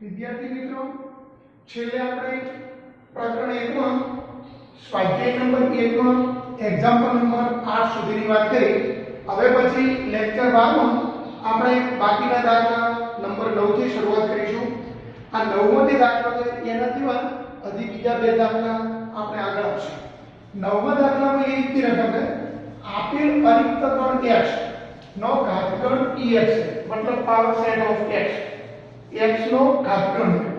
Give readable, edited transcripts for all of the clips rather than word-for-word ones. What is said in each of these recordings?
વિદ્યાર્થી મિત્રો, છેલ્લે આપણે પ્રકરણ 1 માં સ્વાધ્યાય નંબર 1 માં એક્ઝામ્પલ નંબર 8 સુધીની વાત કરી. હવે પછી લેક્ચર 12 માં આપણે બાકીના દાખલા નંબર 9 થી શરૂઆત કરીશું. આ 9મો જે દાખલો છે એનાથી વાત હજી બીજા બે દાખલા આપણે આગળ આવશે. 9મા દાખલામાં એ રીતની રકમ છે, આપેલ અરિક્ત ગણ x નો ઘાતગણ px છે, મતલબ power set of x, x નો ઘાતગણ છે.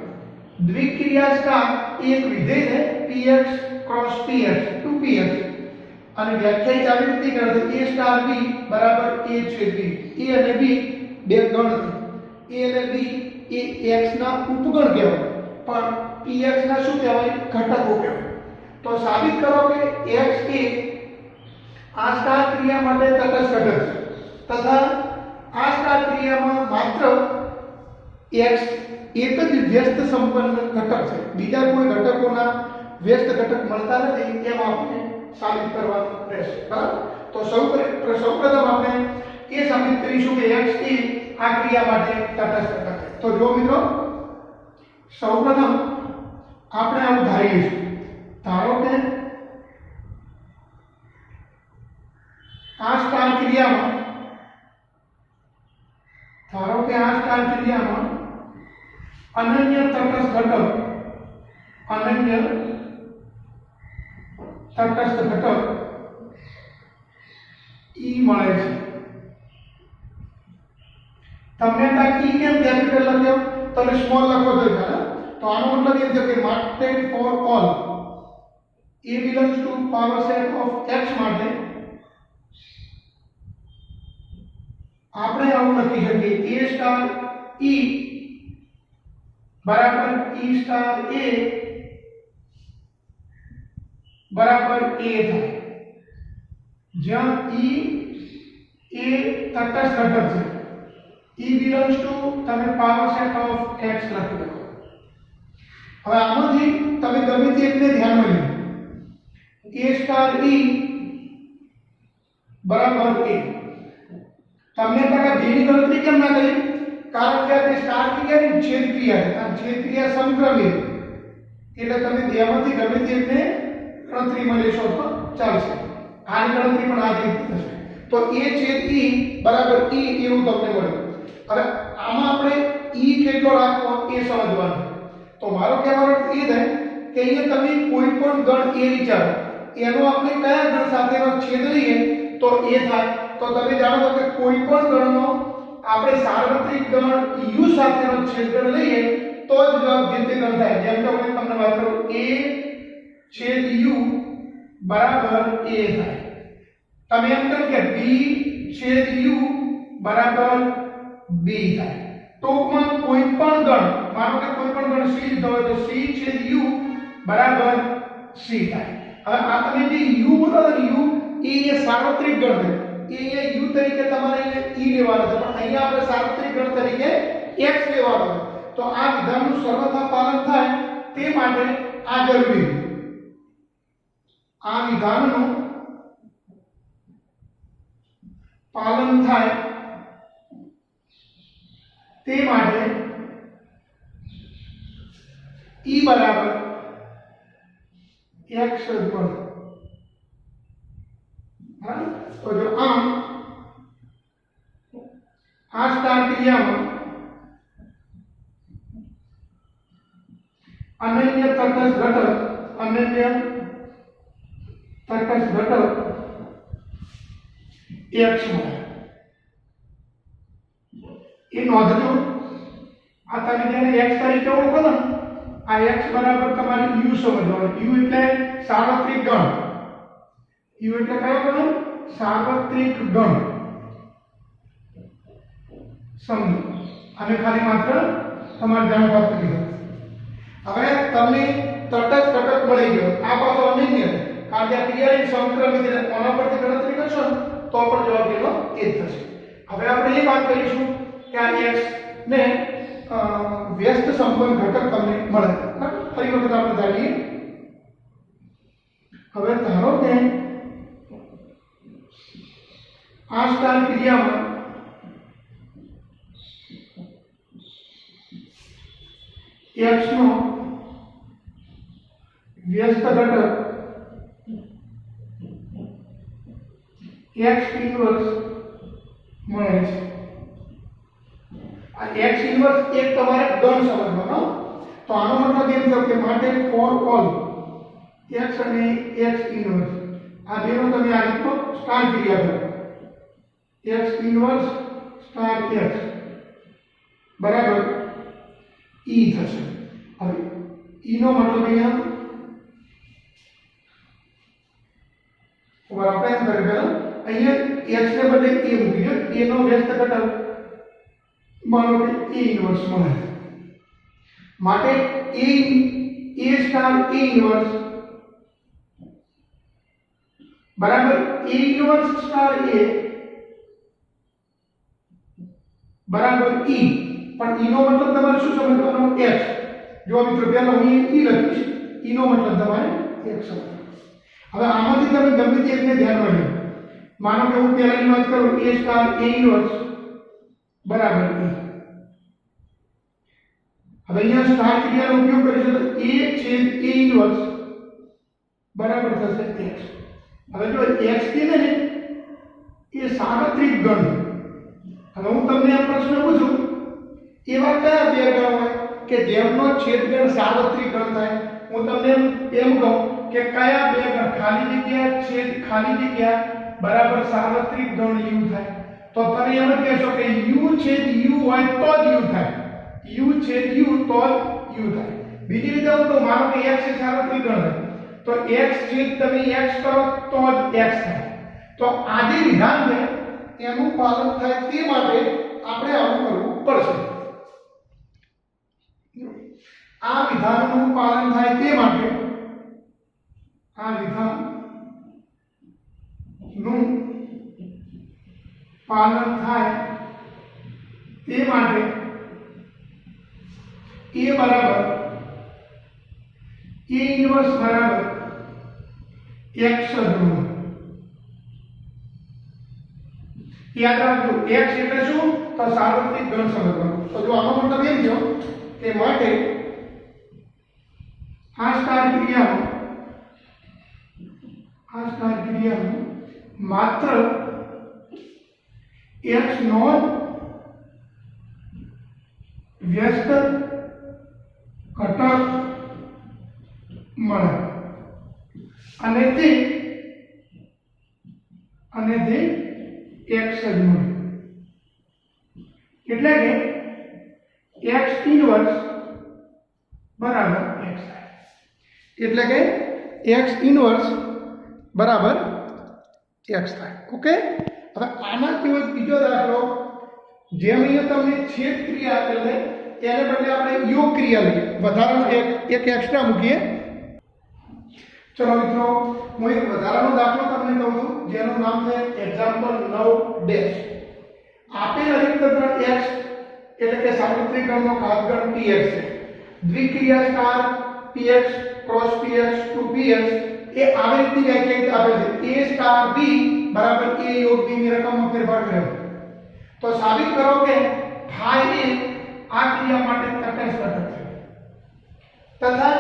દ્વિક્રિયાસ્કાર એક વિધેય છે px cross px 2px, અને વ્યાખ્યાયિત આવી રીતે કરે છે a સ્ટાર b બરાબર a છેદ b. a અને b બે ગણ છે, a અને b એ x ના ઉપગણ કહેવાય, પણ px ના શું કહેવાય? ઘટકો કહેવાય. તો સાબિત કરો કે x એ આ સ્ટાર ક્રિયા માટે તટસ્થ ઘટક છે તથા આ સ્ટાર ક્રિયામાં માત્ર x એક જ વ્યસ્ત સંપન્ન ઘટક છે, બીજા કોઈ ઘટકોના વ્યસ્ત ઘટક મળતા નથી, એમ આપણે સાબિત કરવાનું રહેશે. બરાબર? તો સૌપ્રથમ આપણે એ સાબિત કરીશું કે x એ આ ક્રિયા માટે તટસ્થ ઘટક છે. તો જો મિત્રો, સૌપ્રથમ આપણે આવું ધારી લઈશું. ધારો કે આ સ્ટાર ક્રિયામાં અનન્ય તટસ્થ ઘટક E મળે છે. તમને ત્યાં E કેમ કેપિટલ લખ્યો? તમે સ્મોલ લખો તો ચાલે. તો આનો મતલબ એમ છે કે માટે for all A belongs to power set of x માટે આપણે આવું લખી શકીએ A સ્ટાર E બરાબર E સ્ટાર A બરાબર A થાય, જ્યાં E એ તટસ્થ ઘટક છે. E belongs to તમે પાવર સેટ ઓફ x લખી શકો. હવે આમાંથી તમે ગમે તે એકને ધ્યાનમાં લો. A સ્ટાર E બરાબર A. તમને ટકા b ની ગણતરી કેમ ના કરી? કારણ કે આ સ્ટાર ક્રિયાની છેદ ક્રિયા છે, આ છેદ ક્રિયા સમક્રમી છે, એટલે તમે બેમાંથી ગમે તે એકને ગણતરીમાં લેશો તો ચાલશે. આની ગણતરી પણ આ જ રીતે થશે. તો A છેદ E બરાબર E એવું તમને મળ્યું. હવે આમાં આપણે E કેટલો રાખવો એ સમજવાનું. તો મારો કહેવાનો અર્થ એ છે કે અહીંયા તમે કોઈ પણ ગણ A વિચારો, એનો આપણે કયા ગણ સાથેનો છેદ લઈએ તો A થાય. તો તમે જાણો છો કે કોઈ પણ ગણનો આપણે સાર્વત્રિક ગણ u સાથેનો છેદગણ લઈએ તો જ જવાબ જે તે ગણ થાય. જેમ કે હું તમને વાત કરું, A છેદ u બરાબર A થાય. તમે એમ કહો કે B છેદ u બરાબર B થાય. ટૂંકમાં કોઈ પણ ગણ, માનો કે કોઈ પણ ગણ C લીધો હોય તો C છેદ u બરાબર C થાય. હવે આ તમે જે u બોલો ને, u એ સાર્વત્રિક ગણ છે, એ u તરીકે તમારે E લેવાનો છે, પણ અહીંયા આપણે સાર્વત્રિક ગણ તરીકે x લેવાનો છે. તો આ વિધાનનું સર્વથા પાલન થાય તે માટે આ જરૂરી છે. આ વિધાનનું પાલન થાય તે માટે E બરાબર x જ પડે. તો જો આમ આ સ્ટાર ક્રિયામાં અનન્ય તટસ્થ ઘટક x મળે. એ નોંધજો, આ તમે જ્યારે x તરીકે ઓળખો ને, આ x બરાબર તમારે u સમજવાનું. u એટલે સાર્વત્રિક ગણ. u એટલે કયો ગણ? સાર્વત્રિક ગણ. સમજો, અને ખાલી માત્ર તમારે ધ્યાન રાખવું કીધું. હવે તમને તટસ્થ ઘટક મળી ગયો. આ પાછો અનન્ય, કારણ કે આ ક્રિયાની સમક્રમિત છે, કોના પરથી ગણતરી કરશો ને તો પણ જવાબ એનો એ જ થશે. હવે આપણે એ વાત કરીશું કે આ x ને વ્યસ્ત સંપન્ન ઘટક તમને મળે. ફરી વખત આપણે ધારીએ. હવે ધારો કે આ સ્ટાર ક્રિયામાં x નો વ્યસ્ત ઘટક x ઇન્વર્સ મળે છે। આ x ઇન્વર્સ એક તમારે ગણ સમજવાનો, તો આનો મતલબ એમ થયો કે માટે ફોર ઓલ x અને x ઇન્વર્સ આ બેનો તમે આ રીતનો સ્ટાર ક્રિયા કરો, x ઇન્વર્સ સ્ટાર x બરાબર e થશે। હવે e નો મતલબ અહીંયા ઉપર આપણે એમ કરી પહેલા અહીંયા x ને બદલે a મૂકી દો, a નો વ્યસ્ત ઘટક માનો કે a ઇન્વર્સ મળે, માટે a સ્ટાર a ઇન્વર્સ બરાબર a ઇન્વર્સ સ્ટાર a બરાબર e, પણ e નો મતલબ તમારે શું સમજવાનો x। જો મિત્રો પહેલા હું e લખીશ, e નો મતલબ તમારે x સમજવાનો। હવે આમાંથી તમે ગમે તે એકને ધ્યાનમાં લો, માનો કે હું પહેલાની વાત કરું a સ્ટાર a ઇન્વર્સ બરાબર e। હવે અહીંયા સ્ટાર ક્રિયાનો ઉપયોગ કરીશું તો a છેદ a ઇન્વર્સ બરાબર થશે x। હવે જો x કીધે ને એ સાર્વત્રિક ગણ, હવે હું તમને આ પ્રશ્ન પૂછું એવા કયા બે ગણ હોય કે જેમનો છેદગણ સાર્વત્રિક ગણ થાય? હું તમને એમ કહું કે કયા બે ગણ ખાલી જગ્યા છેદ ખાલી જગ્યા બરાબર સાર્વત્રિક ગણ u થાય? તો તમે એમ કહેશો કે u છેદ u હોય તો જ u થાય, u છેદ u તો જ u થાય। બીજી રીતે હું તો માનો કે x એ સાર્વત્રિક ગણ છે તો x છેદ તમે x કરો તો જ x થાય। તો આ જે વિધાન છે એનું પાલન થાય તે માટે આપણે આવું કરવું પડશે। આ વિધાનનું પાલન થાય તે માટે આ વિધાનનું પાલન થાય તે માટે a બરાબર a ઇન્વર્સ બરાબર x જ હોય। યાદ રાખજો x એટલે શું? તો સાર્વત્રિક ગણ સમજવાનું। તો જો આનો મતલબ એમ થયો કે માટે આ સ્ટાર ક્રિયામાં માત્ર x નો વ્યસ્ત ઘટક મળે અને તે x જ મળે, એટલે કે x ઇન્વર્સ બરાબર x થાય। એટલે કે x ઇન્વર્સ બરાબર x થાય। ઓકે, હવે આના જેવો બીજો દાખલો, જેમ અહીંયા તમને છેદ ક્રિયા આપેલ છે તેને બદલે આપણે યોગ ક્રિયા લઈએ, વધારાનો એક એક્સ્ટ્રા મૂકીએ। ચલો મિત્રો, હું એક વધારાનો દાખલો તમને કહું છું જેનું નામ છે એક્ઝામ્પલ 9 આપેલ અધિકતમ ગણ x એટલે કે સાર્વત્રિક ગણનો ઘાતગણ px છે। દ્વિક્રિયા star px cross px to px એ આવી રીતની વ્યાખ્યાયિત આપેલ છે a સ્ટાર b બરાબર a યોગ b ની રકમમાં ફેરફાર કર્યો। તો સાબિત કરો કે phi એ આ ક્રિયા માટે તટસ્થ ઘટક છે તથા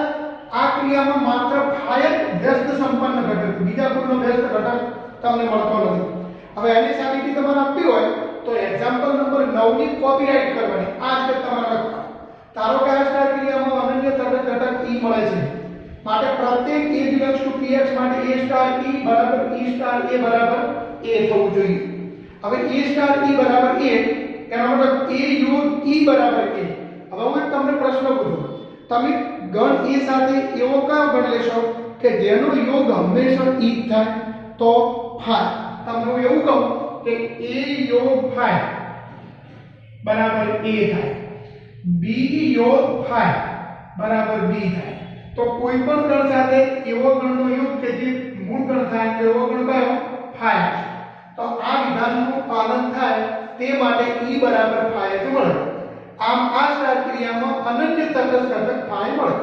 આ ક્રિયામાં માત્ર phi જ વ્યસ્ત સંપન્ન ઘટક છે, બીજા કોઈનો વ્યસ્ત ઘટક તમને મળતો નથી। હવે એની સાબિતી તમારે આપવી હોય તો એક્ઝામ્પલ નંબર 9 ની કોપીરાઈટ કરવાની, આ સ્ટેપ તમારે લખવાનું। ધારો કે આ સ્ટાર ક્રિયામાં અનન્ય તટસ્થ ઘટક e મળે છે, માટે પ્રત્યેક a belongs to px માટે a સ્ટાર e બરાબર e સ્ટાર a બરાબર a થવું જોઈએ। હવે a સ્ટાર e બરાબર a એનો મતલબ a યોગ e બરાબર a। હવે હું તમને પ્રશ્ન પૂછું, તમે ગણ a સાથે એવો કયો ગણ લેશો કે જેનો યોગ હંમેશા e થાય? તો phi। તમને હું એવું કહું કે a યોગ phi બરાબર a થાય, b યોગ phi બરાબર b થાય। તો કોઈ પણ ગણ સાથે એવો ગણનો યોગ કે જે મૂળ ગણ થાય એવો ગણ કયો? phi। તો આ વિધાનનું પાલન થાય તે માટે e બરાબર phi જ મળે। આમ આ સ્ટાર ક્રિયામાં અનન્ય તટસ્થ ઘટક phi મળે।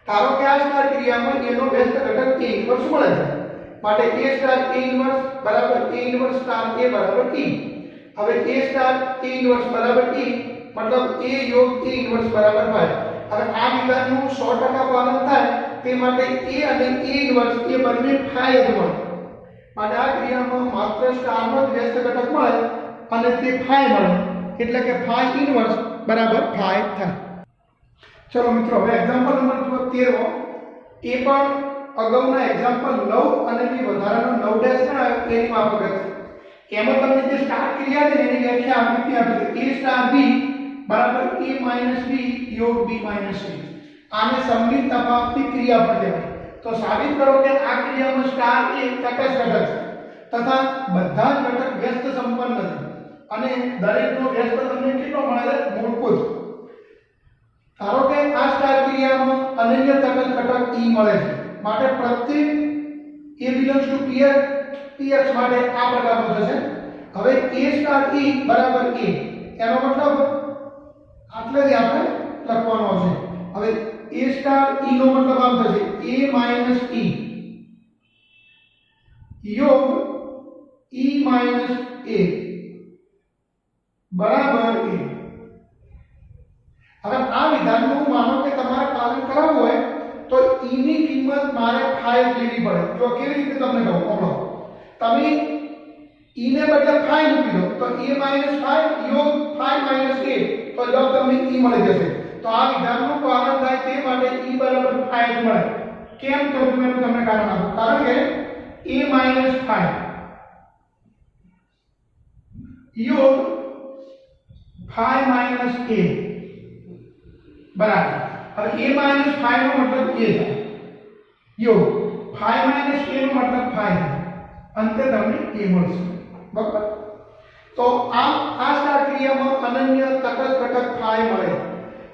ધારો કે આ સ્ટાર ક્રિયામાં એનો વ્યસ્ત ઘટક a ઇન્વર્સ મળે છે, માટે a સ્ટાર a ઇન્વર્સ બરાબર a ઇન્વર્સ સ્ટાર a બરાબર e। હવે a સ્ટાર a ઇન્વર્સ બરાબર e મતલબ a યોગ a ઇન્વર્સ બરાબર phi। હવે આ વિધાનનું 100% પાલન થાય તે માટે a અને a ઇન્વર્સ એ બંને phi જ મળે. માટે આ ક્રિયામાં માત્ર સ્ટારનો જ વ્યસ્ત ઘટક મળે અને તે phi મળે, એટલે કે phi ઇન્વર્સ બરાબર phi થાય. ચલો મિત્રો, હવે એક્ઝામ્પલ નંબર 13 એ પણ અગાઉના એક્ઝામ્પલ 9 અને જે વધારાનો 9 ડેશ ગણાયો એની માફક છે. એમાં તમને જે સ્ટાર ક્રિયા છે એની વ્યાખ્યા આપી આપી a સ્ટાર b બરાબર a માઈનસ b યોગ b માઈનસ c. આને સમમિત તફાવતની ક્રિયા પણ કહેવાય. તો સાબિત કરો કે આ ક્રિયામાં સ્ટાર એ તટસ્થ ઘટક છે તથા બધા જ ઘટક વ્યસ્ત સંપન્ન છે અને દરેકનો વ્યસ્ત તમને કેટલો મળે છે? મૂળભૂત. ધારો કે આ સ્ટાર ક્રિયામાં અનન્ય તટસ્થ ઘટક e મળે છે, માટે પ્રત્યેક a belongs to px માટે આ પ્રકારનો થશે. હવે a સ્ટાર e બરાબર a, એનો મતલબ આટલે જ આપણે લખવાનો છે. હવે a સ્ટાર e નો મતલબ આમ થશે a માઈનસ e યોગ e માઈનસ a બરાબર a. હવે આ વિધાનનું માનો કે તમારે પાલન કરાવવું હોય તો e ની કિંમત મારે 5 લેવી પડે. જો કેવી રીતે તમને કહું, બોલો તમે e ને બદલે 5 મૂકી દો તો a માઈનસ 5 યોગ 5 માઈનસ a, તો જવાબ તમને e મળી જશે. તો આ વિધાનનું પાલન થાય તે માટે e બરાબર 5 જ મળે. કેમ તો મેં તમને કારણ આપું. કારણ કે a માઈનસ 5 યોગ 5 માઈનસ a બરાબર. હવે a માઈનસ 5 નો મતલબ a થાય યોગ 5 માઈનસ a નો મતલબ 5 થાય. અંતે તમને a મળશે. બરાબર. તો આ સ્ટાર ક્રિયામાં અનન્ય તટસ્થ ઘટક 5 મળે.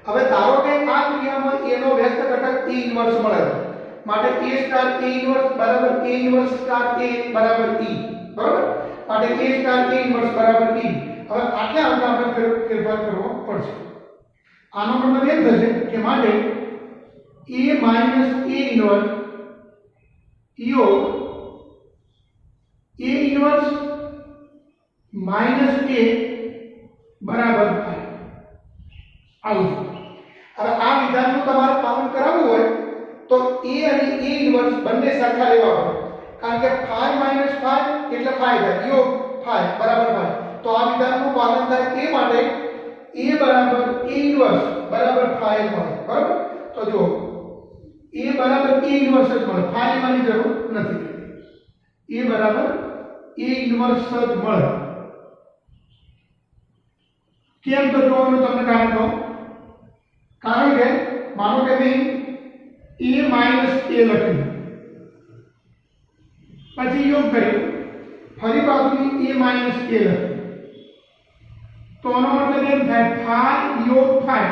હવે ધારો કે આ ક્રિયામાં a નો વ્યસ્ત ઘટક e ઇન્વર્સ મળે, માટે a સ્ટાર a ઇન્વર્સ બરાબર a ઇન્વર્સ સ્ટાર a બરાબર e. બરાબર. માટે a સ્ટાર a ઇન્વર્સ બરાબર e. હવે આટલે આપણે ફેરફાર કરવો પડશે. આનો મતલબ એમ થશે કે માટે a માઈનસ a ઇન્વર્સ યોગ a ઇન્વર્સ માઈનસ a બરાબર 5 આવું. હવે આ વિધાનનું તમારે પાલન કરાવવું હોય તો a અને a ઇન્વર્સ બંને સરખા લેવા પડે. કારણ કે 5 માઈનસ 5 એટલે 5 થાય યોગ 5 બરાબર 5. તો આ વિધાનનું પાલન થાય તે માટે a બરાબર a ઇન્વર્સ બરાબર 5 મળે. બરાબર. તો જો a બરાબર a ઇન્વર્સ જ મળે, 5 લેવાની જરૂર નથી. a બરાબર a ઇન્વર્સ જ મળે. કેમ તો જોવાનું તમને કારણ કહું. કારણ કે માનો કે મેં a માઈનસ a લખ્યું, પછી યોગ કર્યું, ફરી પાછું a માઈનસ a લખ્યું, તો આનો મતલબ એમ થાય 5 યોગ 5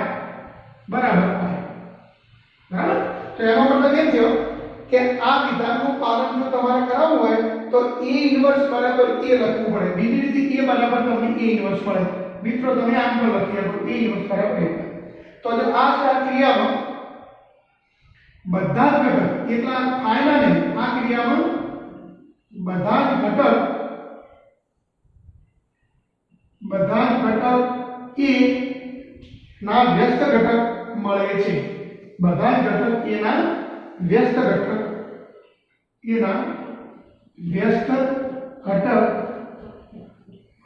બરાબર 5. બરાબર. તો એનો મતલબ એમ થયો કે આ વિધાનનું પાલન જો તમારે કરાવવું હોય તો a ઇન્વર્સ બરાબર a લખવું પડે. બીજી રીતે a બરાબર તમને a ઇન્વર્સ મળે. મિત્રો તમે આમ પણ લખી આપો a ઇન્વર્સ બરાબર a. તો જો આ સ્ટાર ક્રિયામાં બધા જ ઘટક, એટલા ફાયના નહીં, આ ક્રિયામાં બધા જ ઘટક એ ના વ્યસ્ત ઘટક મળે છે. બધા જ ઘટક એના વ્યસ્ત ઘટક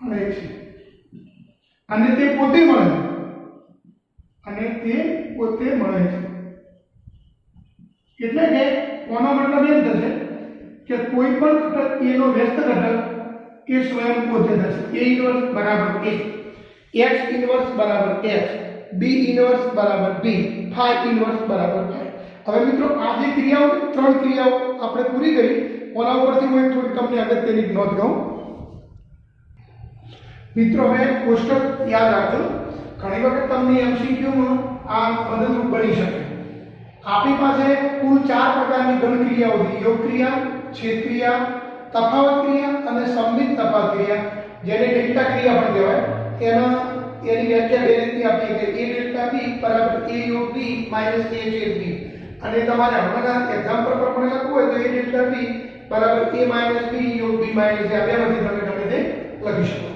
મળે છે અને તે પોતે મળે છે. એટલે કે કોનો મતલબ એમ થશે કે કોઈ પણ ઘટક a નો વ્યસ્ત ઘટક એ સ્વયં પોતે થશે. a ઇન્વર્સ બરાબર a, x ઇન્વર્સ બરાબર x, b ઇન્વર્સ બરાબર b, phi ઇન્વર્સ બરાબર phi. હવે મિત્રો આ જે ક્રિયાઓ, ત્રણ ક્રિયાઓ આપણે પૂરી કરી, ઓના ઉપરથી હું થોડી તમને અગત્યની નોંધ કહું. મિત્રો હવે કોષ્ટક યાદ રાખજો. ઘણી વખત તમને MCQ માં આ મદદરૂપ બની શકે. આપણી પાસે કુલ 4 પ્રકારની ગણ ક્રિયાઓ છે: યોગ ક્રિયા, છેદ ક્રિયા, તફાવત ક્રિયા અને સમમિત તફાવત ક્રિયા, જેને ડેલ્ટા ક્રિયા પણ કહેવાય. એની વ્યાખ્યા બે રીતે આપી કે a ડેલ્ટા b બરાબર a યોગ b માઈનસ a છેદ b. અને તમારે હમણાં એક્ઝામ્પલ પર પણ લખવું હોય તો a ડેલ્ટા b બરાબર a માઈનસ b યોગ b માઈનસ a. આ બેમાંથી તમે ગમે તે લખી શકો.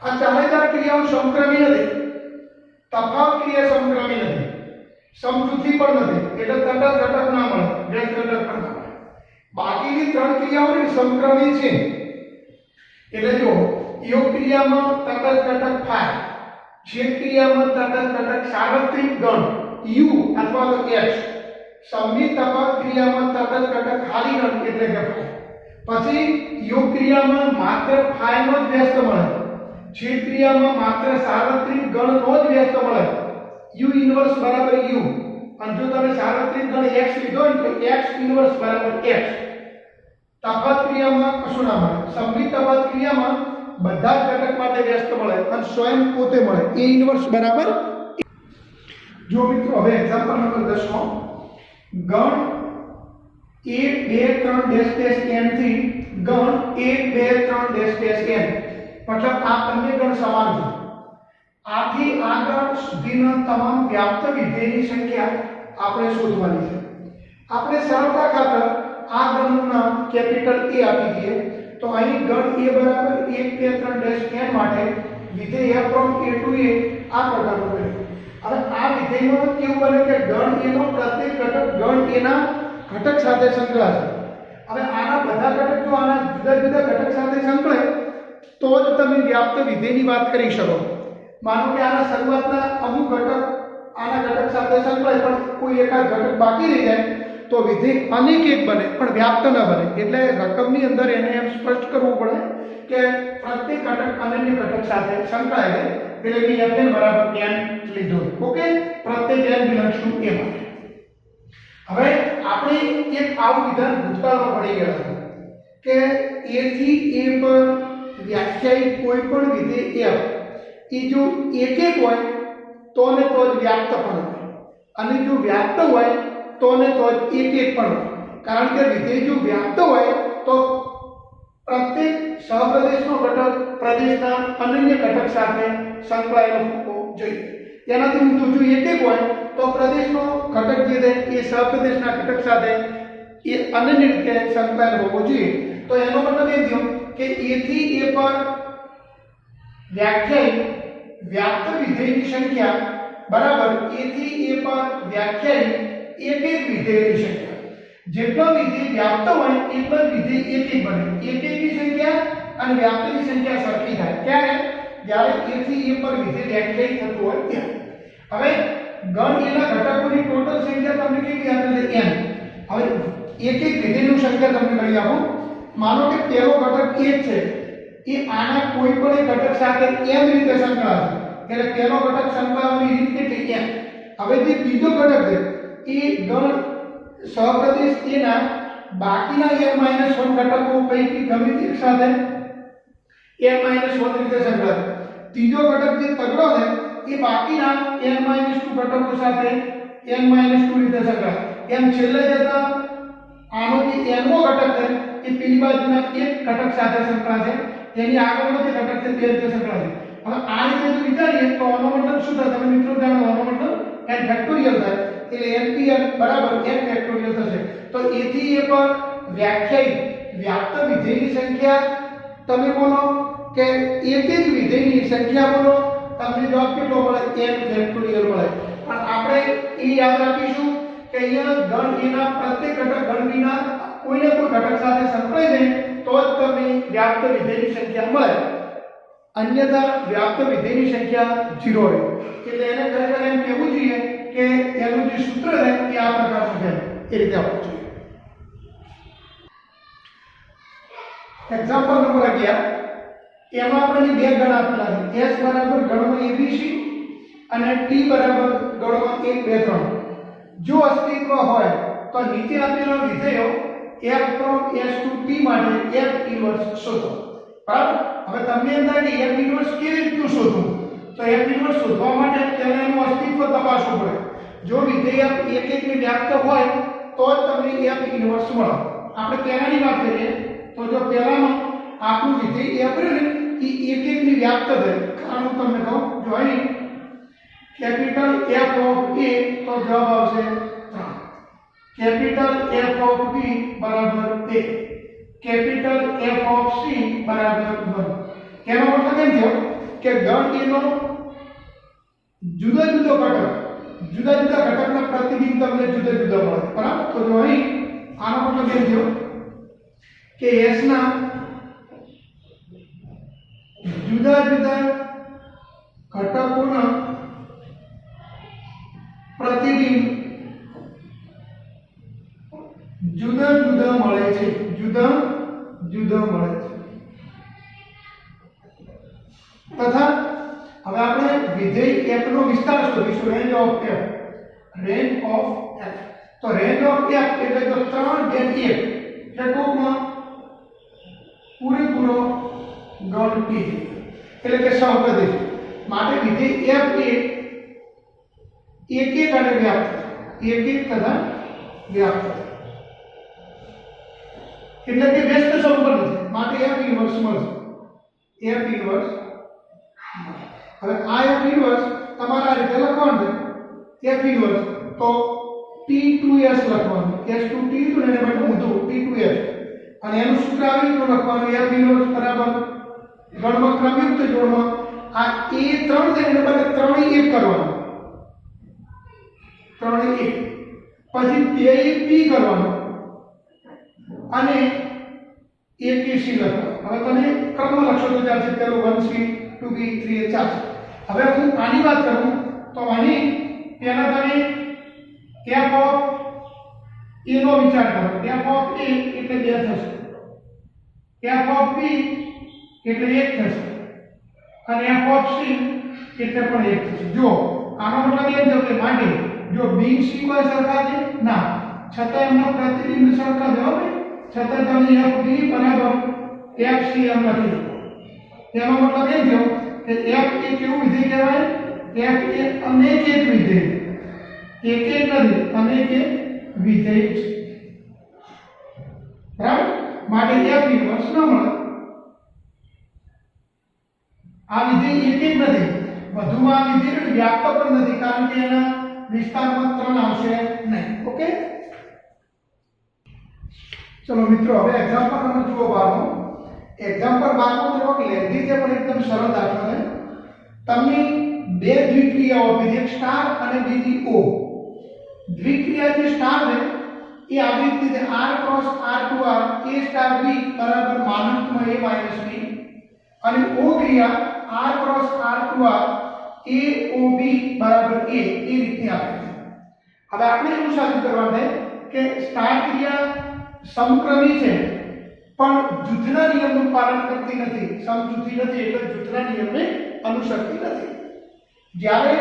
આ ચારે ચાર ક્રિયાઓ સમક્રમી નથી, તફાવત ક્રિયા સમક્રમી નથી. સમજૂથી પણ નથી એટલે તટસ્થ ઘટક ના મળે, વ્યસ્ત ઘટક પણ ના મળે. બાકીની ત્રણ ક્રિયાઓની સમક્રમી છે એટલે જો યોગ ક્રિયામાં તટસ્થ ઘટક ફાય, છેદ ક્રિયામાં તટસ્થ ઘટક સાર્વત્રિક ગણ u અથવા તો h, સંમિત તફાવત ક્રિયામાં તટસ્થ ઘટક ખાલી ગણ એટલે કે ફાય. પછી યોગ ક્રિયામાં માત્ર ફાય નો જ વ્યસ્ત મળે, છેદ ક્રિયામાં માત્ર સાર્વત્રિક ગણ નો જ વ્યસ્ત મળે, u ઇન્વર્સ બરાબર u. અને જો તમે સાર્વત્રિક ગણ x લીધો હોય તો x ઇન્વર્સ બરાબર x. તફાવત ક્રિયામાં કશું ના મળે, સંમિત તફાવત ક્રિયામાં બધા જ ઘટક માટે વ્યસ્ત મળે અને સ્વયં પોતે મળે, a ઇન્વર્સ બરાબર. જો મિત્રો હવે એક્ઝામ્પલ નંબર 10 માં ગણ 1 2 3 ડેશ ડેશ n થી ગણ 1 2 3 ડેશ ડેશ n, મતલબ આ બંને ગણ સમાન છે. આથી આ ગણ સુધીના તમામ વ્યાપ્ત વિધેયની સંખ્યા આપણે શોધવાની છે. આપણે સરળતા ખાતર આ ગણનું નામ કેપિટલ A આપી દઈએ તો અહીં ગણ a બરાબર 1 2 3 ડેશ n માટે વિધેય f from a to a આ પ્રકારનું બને. હવે આ વિધેયમાં કેવું બને કે ગણ a નો પ્રત્યેક ઘટક ગણ a ના ઘટક સાથે સંકળાશે. હવે આના બધા ઘટક જો આના જુદા જુદા ઘટક સાથે સંકળાય તો જ તમે વ્યાપ્ત વિધેયની વાત કરી શકો. માનો કે આના શરૂઆતના અમુક ઘટક આના ઘટક સાથે સંકળાય પણ કોઈ એકાદ ઘટક બાકી રહી જાય તો વિધેય અનેક એક બને પણ વ્યાપ્ત ન બને. એટલે રકમની અંદર એને એમ સ્પષ્ટ કરવું પડે કે પ્રત્યેક ઘટક અનન્ય ઘટક સાથે સંકળાય છે એટલે કે fn બરાબર n લીધો. ઓકે, પ્રત્યેક n બિલોંગ્સ ટુ a માટે. હવે આપણે એક આવું વિધાન ભૂતકાળમાં પડી ગયા હતા કે a થી a પર વ્યાખ્યાયિત કોઈ પણ વિધેય f એ જો એક એક હોય તો ને તો જ વ્યાપ્ત પણ હોય અને જો વ્યાપ્ત હોય તો ને તો જ એક એક પણ હોય. કારણ કે વિધેય જો વ્યાપ્ત હોય તો પ્રત્યેક સહપ્રદેશનો ઘટક પ્રદેશના અનન્ય ઘટક સાથે સંકળાયેલો હોવો જોઈએ. તેનાથી ઊંધું જો એક એક હોય તો પ્રદેશનો ઘટક જે છે એ સહપ્રદેશના ઘટક સાથે એ અનન્ય રીતે સંકળાયેલો હોવો જોઈએ. તો એનો મતલબ એ થયો કે a થી a પર વ્યાખ્યાયિત વ્યાપ્ત વિધેયની સંખ્યા બરાબર a થી a પર વ્યાખ્યાયિત એક એક વિધેયની સંખ્યા. જેટલા વિધેય વ્યાપ્ત હોય એટલા જ વિધેય એક એક બને. એક એકની સંખ્યા અને વ્યાપ્તની સંખ્યા સરખી થાય ક્યારે? જ્યારે a થી a પર વિધેય વ્યાખ્યાયિત થતું હોય ત્યારે. હવે ગણ a ના ઘટકોની ટોટલ સંખ્યા તમને કેટલી આપેલ છે n. હવે એક એક વિધેયની સંખ્યા તમને ગણી આપું. માનો કે પહેલો ઘટક 1 છે એ આના કોઈ પણ એક ઘટક સાથે n રીતે સંકળાશે એટલે પહેલો ઘટક સંકળાવવાની રીત કેટલી n. હવે જે બીજો ઘટક છે એ ગણ સહપ્રદેશ a ના બાકીના n-1 ઘટકો પૈકી ગમે તે એક સાથે n-1 રીતે સંકળાશે. ત્રીજો ઘટક જે તગડો છે એ બાકીના n-2 ઘટકો સાથે n-2 રીતે સંકળાશે. એમ છેલ્લે જતા આનો જે n મો ઘટક છે એ પેલી બાજુના એક ઘટક સાથે સંકળાશે, તેની આગળનો જે ઘટક છે તે રીતે સંકળાશે. હવે આ રીતે જો વિચારીએ તો આનો મતલબ શું થાય? તમે મિત્રો જાણો આનો મતલબ n ફેક્ટોરિયલ થાય એટલે npn બરાબર n ફેક્ટોરિયલ થશે. તો a થી a પર વ્યાખ્યાયિત વ્યાપ્ત વિધેયની સંખ્યા તમે બોલો કે એક એક વિધેયની સંખ્યા બોલો, તમને જવાબ કેટલો મળે? n ફેક્ટોરિયલ મળે. પણ આપણે એ યાદ રાખીશું કે અહીંયા ગણ a ના પ્રત્યેક ઘટક ગણ b ના કોઈને કોઈ ઘટક સાથે સંકળાઈ જાય તો જ તમને વ્યાપ્ત વિધેયની સંખ્યા મળે, અન્યથા વ્યાપ્ત વિધેયની સંખ્યા 0 રહે. એટલે એને ખરેખર એમ કહેવું જોઈએ કે એનું જે સૂત્ર છે એ આ પ્રકારનું છે, એ રીતે આપવું જોઈએ. એક્ઝામ્પલ નંબર 11 એમાં આપણને બે ગણ આપેલા છે s બરાબર ગણમાં abc અને t બરાબર ગણમાં 1 2 3. જો અસ્તિત્વ હોય તો નીચે આપેલા વિધેયો f from s to t માટે f ઇન્વર્સ શોધો. બરાબર? હવે તમને એમ થાય કે f ઇન્વર્સ કેવી રીતે શોધવું? તો f ઇન્વર્સ શોધવા માટે તેને એનું અસ્તિત્વ તપાસવું પડે. જો વિધેય એક એકની વ્યાપ્ત હોય તો જ તમને f ઇન્વર્સ મળે. આપણે પહેલાની વાત કરીએ તો જો પહેલામાં આપણું વિધેય f રહ્યું ને એ એક એકની વ્યાપ્ત છે. કારણ હું તમને કહું, જો અહીં કેપિટલ F ઓફ a તો જવાબ આવશે 3, કેપિટલ F ઓફ b બરાબર 1, કેપિટલ F ઓફ c બરાબર 1. એનો મતલબ એમ થયો કે ગણ a નો જુદા જુદા ઘટકના પ્રતિબિંબ તમને જુદા જુદા મળે, બરાબર? તો જો અહીં આનો મતલબ એમ થયો કે S ના જુદા જુદા ઘટકોના પ્રતિબિંબ જુદા જુદા મળે છે, જુદા જુદા મળે છે। તથા હવે આપણે વિધેય f નો વિસ્તાર શોધીશું, range of f, range of f। તો રેન્જ ઓફ f એટલે તો 3 1 એટલે ટૂંકમાં પૂરેપૂરો ગણ t એટલે કે સહપદી માટે વિધેય f એ એક એક અને વ્યાપ્ત, એક એક તથા વ્યાપ્ત એટલે કે વ્યસ્ત સંપન્ન છે માટે f ઇન્વર્સ મળશે, f ઇન્વર્સ। હવે આ f ઇન્વર્સ તમારા રીતે લખવાનું છે, f ઇન્વર્સ તો t2s લખવાનું, s2t તો એને માટે ઊંધું t2s અને એનું સૂત્ર આવી રીતે લખવાનું, f ઇન્વર્સ બરાબર ગણમાં ક્રમયુક્ત જોડમાં આ a 3 છે એને બદલે 3 1 કરવાનું, 3 1 પછી 2 p કરવાનું અને 1 c લખવાનું। હવે તમે ક્રમમાં લખશો તો ચાલશે, પેલું 1c 2b 3a ચાલશે। હવે હું આની વાત કરું તો અહીં પહેલા તમે f ઓફ a નો વિચાર કરો, f ઓફ a એટલે 2 થશે, f ઓફ b એટલે 1 થશે અને f ઓફ c એટલે પણ 1 થશે। જો આનો મતલબ એમ થયો કે માટે જો b c કોઈ સરખા છે ના, છતાં એમનો પ્રતિબિંબ સરખા જ હોય, છતાં તમે f b બરાબર f c એમ લખી શકો। તેનો મતલબ એમ થયો કે f એ કેવું વિધેય કહેવાય, f એ અનેક એક વિધેય, એક એક નથી અનેક એક વિધેય છે, બરાબર? માટે f ઇન્વર્સ ન મળે। આ વિધેય એક એક નથી, વધુમાં આ વિધેય વ્યાપ્ત પણ નથી કારણ કે એના વિસ્તારમાં 3 આવશે નહીં। ઓકે, ચલો મિત્રો હવે એક્ઝામ્પલ નંબર જુઓ 12 નો। એક્ઝામ્પલ 12 નો થોડોક લેન્ધી છે પણ એકદમ સરળ દાખલો છે। તમને બે દ્વિક્રિયાઓ આપી છે, એક સ્ટાર અને બીજી ઓ। દ્વિક્રિયા જે સ્ટાર છે એ આવી રીતે r cross r2r a star b બરાબર માનાંકમાં a માઈનસ b અને ઓ ક્રિયા r cross r2r a o b બરાબર a એ રીતની આપે છે। હવે આપણે એવું સાબિત કરવાનું છે કે સ્ટાર ક્રિયા સમક્રમી છે પણ જૂથના નિયમનું પાલન કરતી નથી, સમજૂથી નથી એટલે જૂથના નિયમને અનુસરતી નથી। જ્યારે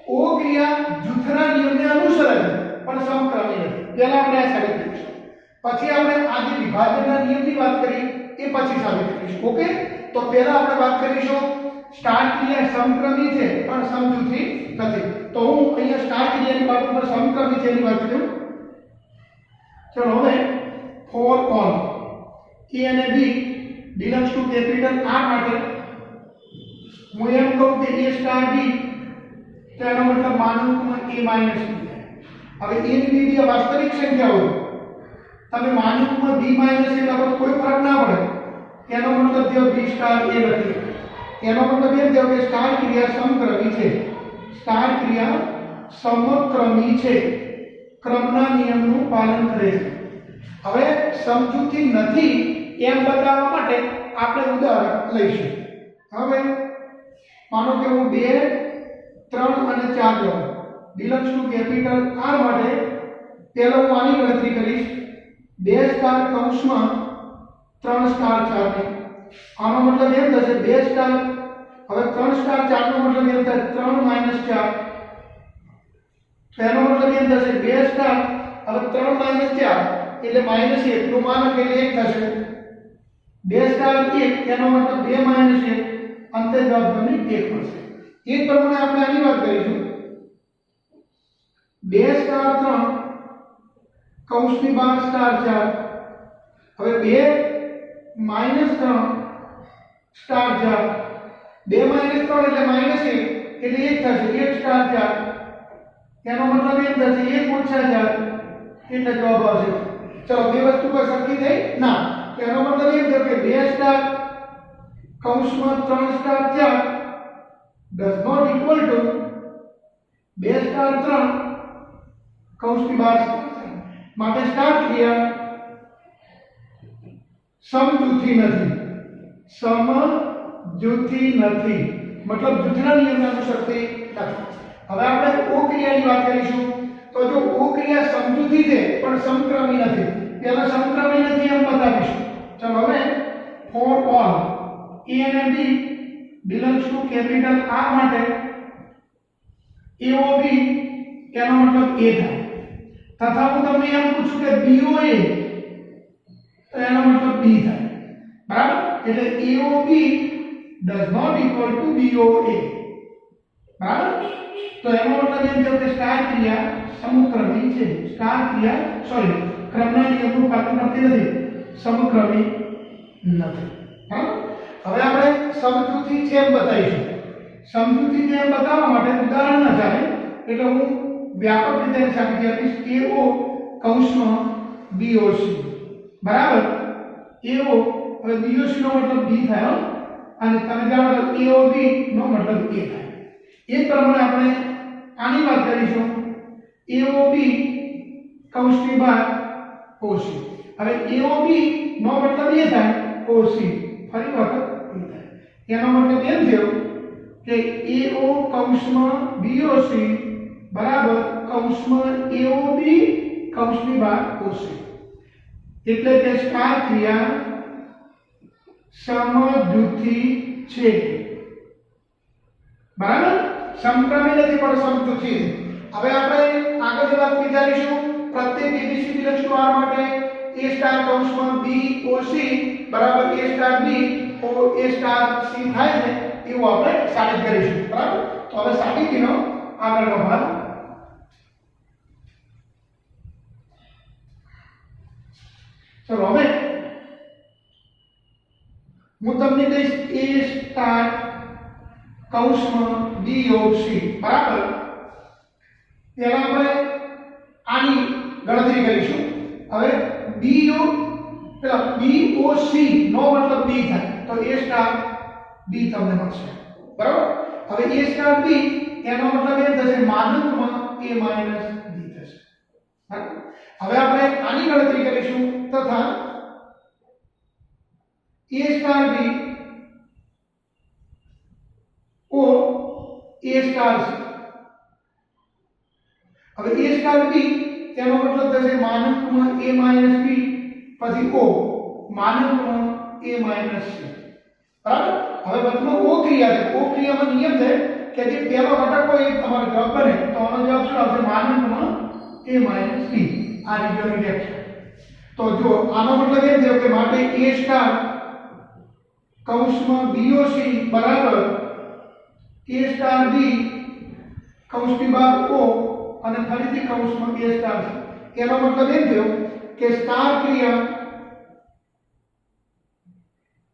ઓ ક્રિયા જૂથના નિયમને અનુસરે છે પણ સમક્રમી નથી। પહેલા આપણે આ સાબિત કરીશું, પછી આપણે આ જે વિભાજનના નિયમની વાત કરી એ પછી સાબિત કરીશું। ઓકે, તો પહેલા આપણે વાત કરીશું સ્ટાર ક્રિયા સમક્રમી છે પણ સમજૂથી નથી। તો હું અહીંયા સ્ટાર ક્રિયાની બાબતમાં સમક્રમી છે એની વાત કરું। ચલો હવે ફોર ઓલ a અને b belongs to capital R માટે હું એમ કહું કે a સ્ટાર b તો એનો મતલબ માનાંકમાં a માઈનસ b થાય। હવે a ની b બે વાસ્તવિક સંખ્યાઓ, તમે માનાંકમાં b માઈનસ a લખો કોઈ ફરક ના પડે, એનો મતલબ થયો b સ્ટાર a લખી, એનો મતલબ એમ થયો કે સ્ટાર ક્રિયા સમક્રમી છે, સ્ટાર ક્રિયા સમક્રમી છે, ક્રમના નિયમનું પાલન કરે છે। હવે સમજૂતી નથી એમ બતાવવા માટે આપણે ઉદાહરણ લઈશું। હવે માનો કે હું 2 3 અને 4 લઉં, બિલોંગ્સ ટુ કેપિટલ R માટે પહેલા હું આની ગણતરી કરીશ, 2 સ્ટાર કૌંસમાં 3 સ્ટાર 4 ને, આનો મતલબ એમ થશે 2 સ્ટાર, હવે 3 સ્ટાર 4 નો મતલબ એમ થાય 3 માઈનસ 4, તો એનો મતલબ એમ થશે 2 સ્ટાર હવે 3 માઈનસ 4 એટલે માઈનસ 1 નું માનક એટલે 1 થશે, 2 સ્ટાર 1 એનો મતલબ 2 માઈનસ 1 અંતે જવાબ તમને 1 મળશે। એ પ્રમાણે આપણે આની વાત કરીશું, 2 સ્ટાર 3 કૌંસની બહાર સ્ટાર 4, હવે 2 માઈનસ 3 સ્ટાર 4, 2 માઈનસ 3 એટલે માઈનસ 1 એટલે 1 થશે, 1 સ્ટાર 4 એનો મતલબ એમ થશે 1 ઓછા 4 એટલે જવાબ આવશે। ચલો બે વસ્તુ કોઈ સરખી થઈ ના, એનો મતલબ એમ થયો કે 2 સ્ટાર કૌંસમાં 3 star 4 does not equal to 2 star 3 કૌંસની બહાર માટે સ્ટાર ક્રિયા સમજૂથી નથી, સમજૂથી નથી મતલબ જૂથના નિયમને અનુસરતી નથી. હવે આપણે ઓ ક્રિયાની વાત કરીશું. તો જો ઓ ક્રિયા સમજૂથી છે પણ સમક્રમી નથી, પહેલા સમક્રમી નથી એમ બતાવીશું. ચલો હવે for all a અને b belongs to capital R માટે AOB એનો મતલબ a થાય. તથા હું તમને એમ પૂછું કે BOA તો એનો મતલબ b થાય. બરાબર? એટલે AOB does not equal to BOA. બરાબર? તો એનો મતલબ એમ થયો કે સ્ટાર ક્રિયા સમક્રમી છે. સ્ટાર ક્રિયા સોરી ક્રમના નિયમનું પાલન કરતી નથી, સમક્રમી નથી. બરાબર? હવે આપણે સમજૂથી છે એમ બતાવીશું. સમજૂથી છે એમ બતાવવા માટે ઉદાહરણ ન ચાલે એટલે હું વ્યાપક રીતે સમજી આપીશ. AO કૌંસમાં BOC બરાબર. AO હવે BOC નો મતલબ B થાય અને તમે જાણો છો AOB નો મતલબ A થાય. એ પ્રમાણે આપણે આની વાત કરીશું. AOB કૌંસની બહાર OC. હવે AOB નો મતલબ એ થાય OC ફરી વખત એ થાય. એનો મતલબ એમ થયો કે AO કૌંસમાં BOC બરાબર કૌંસમાં AOB કૌંસની બહાર OC. એટલે કે સ્ટાર ક્રિયા સમજૂથી છે. બરાબર? સમક્રમી નથી પણ સમજૂથી. હવે આપણે આગળની વાત વિચારીશું. પ્રત્યેક ABC belongs to R માટે A સ્ટાર કૌંસમાં BOC બરાબર A star B O A star C થાય છે એવું આપણે સાબિત કરીશું. બરાબર? તો હવે સાબિતીનો આગળનો ભાગ ચલો હવે હું તમને કહીશ A સ્ટાર કૌંસમાં BOC બરાબર. પહેલા આપણે આની ગણતરી કરીશું. હવે BOC નો મતલબ B થાય તો A સ્ટાર B તમને મળશે. બરાબર? હવે A સ્ટાર B એનો મતલબ એમ થશે માનકમાં A માઈનસ B થશે. બરાબર? હવે આપણે આની ગણતરી કરીશું તથા A star B O A star C. હવે A સ્ટાર B એનો મતલબ થશે માનકમાં A માઈનસ B પછી O માનકમાં A માઈનસ C. બરાબર? હવે વચમાં O ક્રિયા છે. O ક્રિયામાં નિયમ છે કે જે પહેલો ઘટક હોય એ તમારો જવાબ બને તો આનો જવાબ શું આવશે માનકમાં A માઈનસ B. આ રીતની વ્યાખ્યા. તો જો આનો મતલબ એમ થયો કે માટે A સ્ટાર કૌંસમાં BOC બરાબર A સ્ટાર B કૌંસની બહાર O અને ફરીથી કૌંસમાં A સ્ટાર C. એનો મતલબ એમ થયો કે સ્ટાર ક્રિયા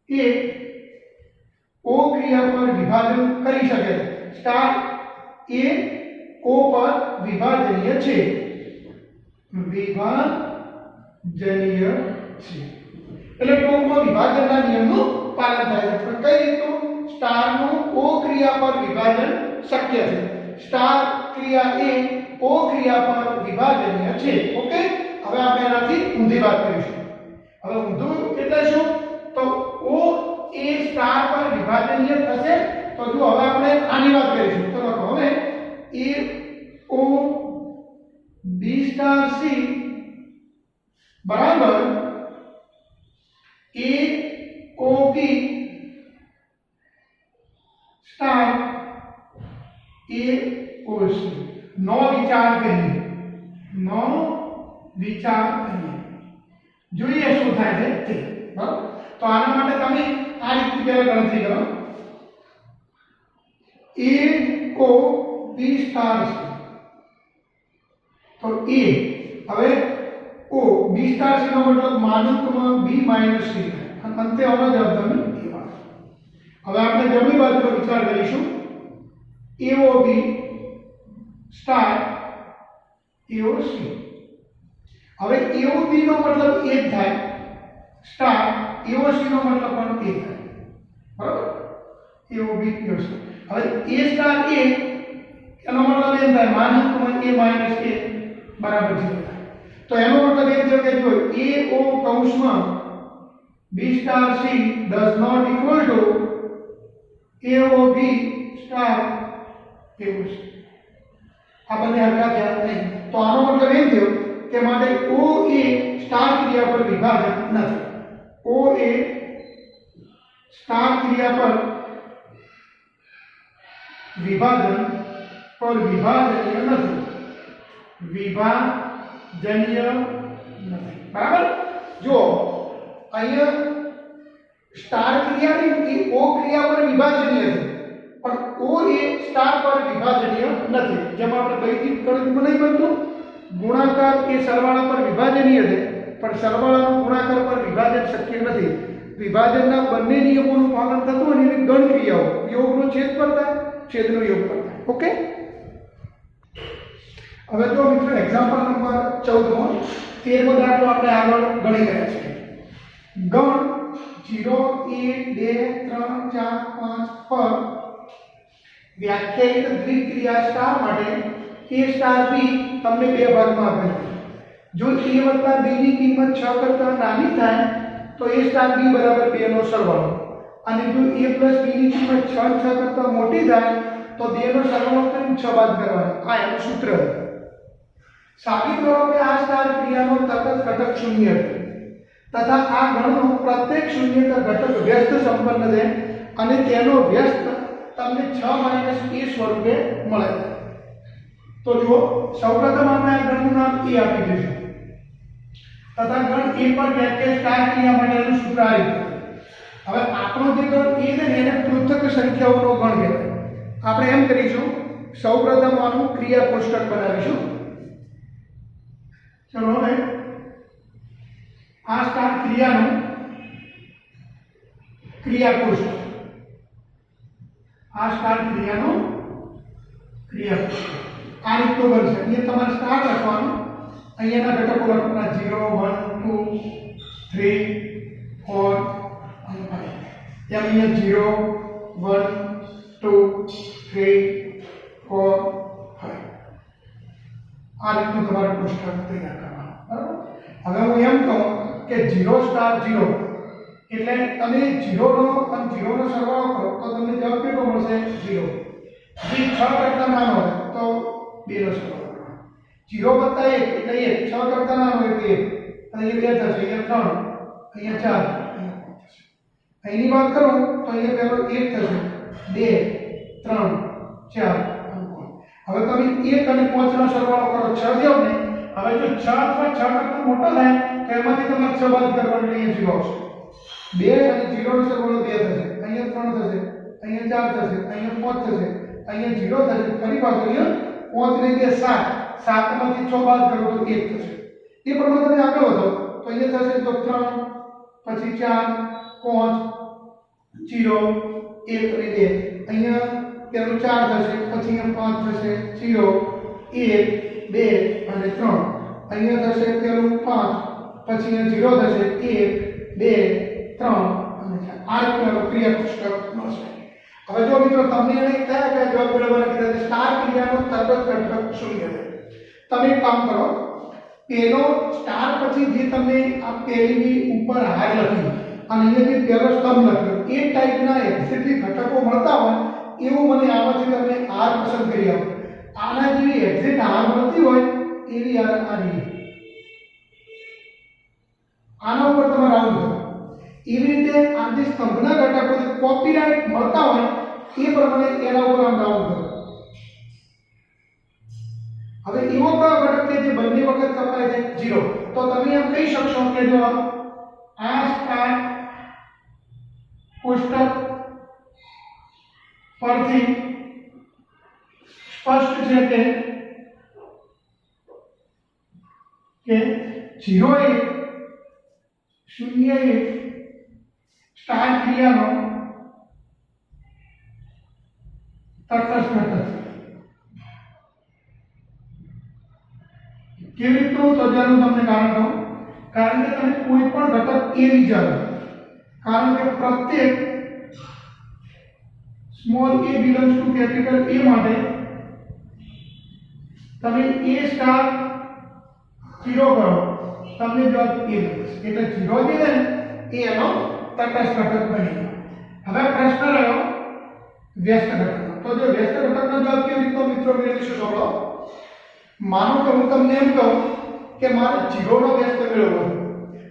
એ O ક્રિયા પર વિભાજન કરી શકે છે. સ્ટાર એ O પર વિભાજનીય છે. વિભાજનીય છે એટલે ટૂંકમાં વિભાજનના નિયમનું પાલન થાય છે. પણ કઈ રીતનું? સ્ટારનું O ક્રિયા પર વિભાજન શક્ય છે. સ્ટાર ક્રિયા એ O ક્રિયા પર વિભાજનીય છે. ઓકે? હવે આપણે એનાથી ઊંધી વાત કરીશું. હવે ઊંધું એટલે શું? તો O એ સ્ટાર પર વિભાજનીય થશે તો જો હવે આપણે આની વાત કરીશું. તો લખો હવે AO B સ્ટાર C બરાબર AOB સ્ટાર AOC નો વિચાર કરીએ. નો વિચાર કરીએ જોઈએ શું થાય છે તે. બરાબર? તો આના માટે તમે આ રીતની પહેલા ગણતરી કરો. AOB સ્ટાર C તો A હવે O B સ્ટાર C નો મતલબ માનકમાં B માઈનસ C અને અંતે આનો જવાબ તમને A મળશે. હવે આપણે જમણી બાજુનો વિચાર કરીશું. AOB star AOC. હવે AOB નો મતલબ એ જ થાય સ્ટાર AOC નો મતલબ પણ એ થાય. બરાબર? AOB AOC. હવે A સ્ટાર A એનો મતલબ એમ થાય માનકમાં A માઈનસ A બરાબર 0 થાય. તો એનો મતલબ એ થયો કે જો AO કૌંસમાં B star C does not equal to AOB star એવું છે. આ બંને હરખા થયા નહીં. તો આનો મતલબ એમ થયો કે માટે OA સ્ટાર ક્રિયા પર વિભાજન નથી. OA સ્ટાર ક્રિયા પર વિભાજનીય નથી. વિભાજનીય નથી. બરાબર. જો અહીંયા સ્ટાર ક્રિયા ની O ક્રિયા પર વિભાજનીય છે પણ O એ સ્ટાર પર વિભાજનીય નથી. જેમ આપણે બૈજિક ગણિતમાં નહીં બનતું ગુણાકાર એ સરવાળા પર વિભાજનીય છે પણ સરવાળાનો ગુણાકાર પર વિભાજન શક્ય નથી. વિભાજનના બંને નિયમોનું પાલન થતું હોય એવી ગણ ક્રિયાઓ યોગનો છેદ પર થાય, છેદનો યોગ પર થાય. ઓકે. હવે જો મિત્રો એક્ઝામ્પલ નંબર 14 માં 13મો દાખલો આપણે આગળ ગણી ગયા છે. ગણ 0 1 2 3 4 5 પર વ્યાખ્યાયિત દ્વિક્રિયા સ્ટાર માટે A સ્ટાર B તમને બે ભાગમાં આપેલ છે. જો A વત્તા B ની કિંમત 6 કરતા નાની થાય તો A સ્ટાર B બરાબર 2 નો સરવાળો અને જો A પ્લસ B ની કિંમત 6 કરતા મોટી થાય તો 2 નો સરવાળો કરીને 6 બાદ કરવાનો. આ એનું સૂત્ર છે. સાબિત કરો કે આ સ્ટાર ક્રિયાનો તટસ્થ ઘટક શૂન્ય છે તથા આ ગણનો પ્રત્યેક શૂન્યતા ઘટક વ્યસ્ત સંપન્ન છે અને તેનો વ્યસ્ત તમને 6 - A સ્વરૂપે મળે છે. તો જો સૌપ્રથમ આપણે આ ગણનું નામ A આપી દઈશું તથા ગણ A પર વ્યાખ્યાયિત સ્ટાર ક્રિયા માટેનું સૂત્ર આ રીતે. હવે આપણો જે ગણ A છે એને પૃથક સંખ્યાઓનો ગણ કહેવાય. આપણે એમ કરીશું સૌપ્રથમ આનું ક્રિયા કોષ્ટક બનાવીશું. ચલો હવે આ સ્ટાર ક્રિયાનું ક્રિયા કોષ્ટક આ સ્ટાર ક્રિયાનું ક્રિયા કોષ્ટક આ રીતનું બનશે. અહીંયા તમારે સ્ટાર લખવાનું, અહીંયાના ઘટકો લખવાના 0 1 2 3 4 અને 5. એમ અહીંયા 0 1 2 3 4 5 આ રીતનું તમારે કોષ્ટક તૈયાર કરવાનું. બરાબર. હવે હું એમ કહું કે 0 સ્ટાર 0 એટલે તમે 0 નો અને 0 નો સરવાળો કરો તો તમને જવાબ કેટલો મળશે? 0. જે 6 કરતા નાનો હોય તો 2 નો સરવાળો કરવાનો. 0 વત્તા 1 એટલે 1, 6 કરતા નાનો એટલે 1, અહીંયા 2 થશે, અહીંયા 3, અહીંયા 4, અહીંયા 5 થશે. અહીંની વાત કરું તો અહીંયા પહેલો 1 થશે, 2 3 4 હવે તમે 1 અને 5 નો સરવાળો કરો 6 દેવ ને. હવે જો 6 અથવા 6 કરતા મોટો થાય તો એમાંથી તમારે 6 બાદ કરવાનો એટલે અહીંયા 0 આવશે. 2 અને 0 નો સરવાળો 2 થશે, અહીંયા 3 થશે, અહીંયા 4 થશે, અહીંયા 5 થશે, અહીંયા 0 થશે, ફરી પાછું અહીંયા 5 ને 2 7, 7 માંથી 6 બાદ કરો તો 1 થશે. એ પ્રમાણે તમે આગળ વધો તો અહીંયા થશે તો 3 પછી 4 5 0 1 અને 2 અહીંયા પેલું 4 થશે, પછી અહીંયા 5 થશે, 0 1 2 અને 3 અહીંયા થશે પેલું 5 પછી અહીંયા 0 થશે, 1 2 3 અને 4 આ રીતનો ક્રિયા કોષ્ટક મળશે. હવે જો મિત્રો તમને એને કયા કયા જવાબ બરાબર કીધા છે? સ્ટાર ક્રિયાનો તટસ્થ ઘટક શૂન્ય છે. તમે એક કામ કરો, પેલો સ્ટાર પછી જે તમને આ પેલીની ઉપર હાર લખી અને અહીંયા જે પેલો સ્તંભ લખ્યો એ ટાઈપના એક્ઝેક્ટલી ઘટકો મળતા હોય એવું મને આમાંથી તમે આર પસંદ કરી આપો. આના જેવી એક્ઝેક્ટ આર મળતી હોય એવી આર આની આના ઉપર તમારે આવું કરો. એવી રીતે આ જે સ્તંભના ઘટકો જે કોપીરાઇટ મળતા હોય એ પ્રમાણે એના ઉપર આમ રાઉન્ડ કરો. હવે એવો કયો ઘટક કે જે બંને વખત કપાય છે? 0. તો તમે એમ કહી શકશો કે જો આ સ્ટાર કોષ્ટક પરથી સ્પષ્ટ છે કે 0 1 0 1 સ્ટાર ક્રિયાનો તટસ્થ ઘટક. કેવી રીતનું? તો જાણું તમને કારણ કહું. કારણ કે તમે કોઈ પણ ઘટક A વિચારો, કારણ કે પ્રત્યેક small a belongs to capital A માટે તમે A સ્ટાર 0 કરો તમને જવાબ એ મળશે એટલે 0 જે છે ને એ એનો તટસ્થ ઘટક બની ગયો હવે પ્રશ્ન રહ્યો વ્યસ્ત ઘટકનો તો જો વ્યસ્ત ઘટકનો જવાબ કેવી રીતે મિત્રો મેળવીશું સાંભળો માનો કે હું તમને એમ કહું કે મારે 0 નો વ્યસ્ત મેળવવો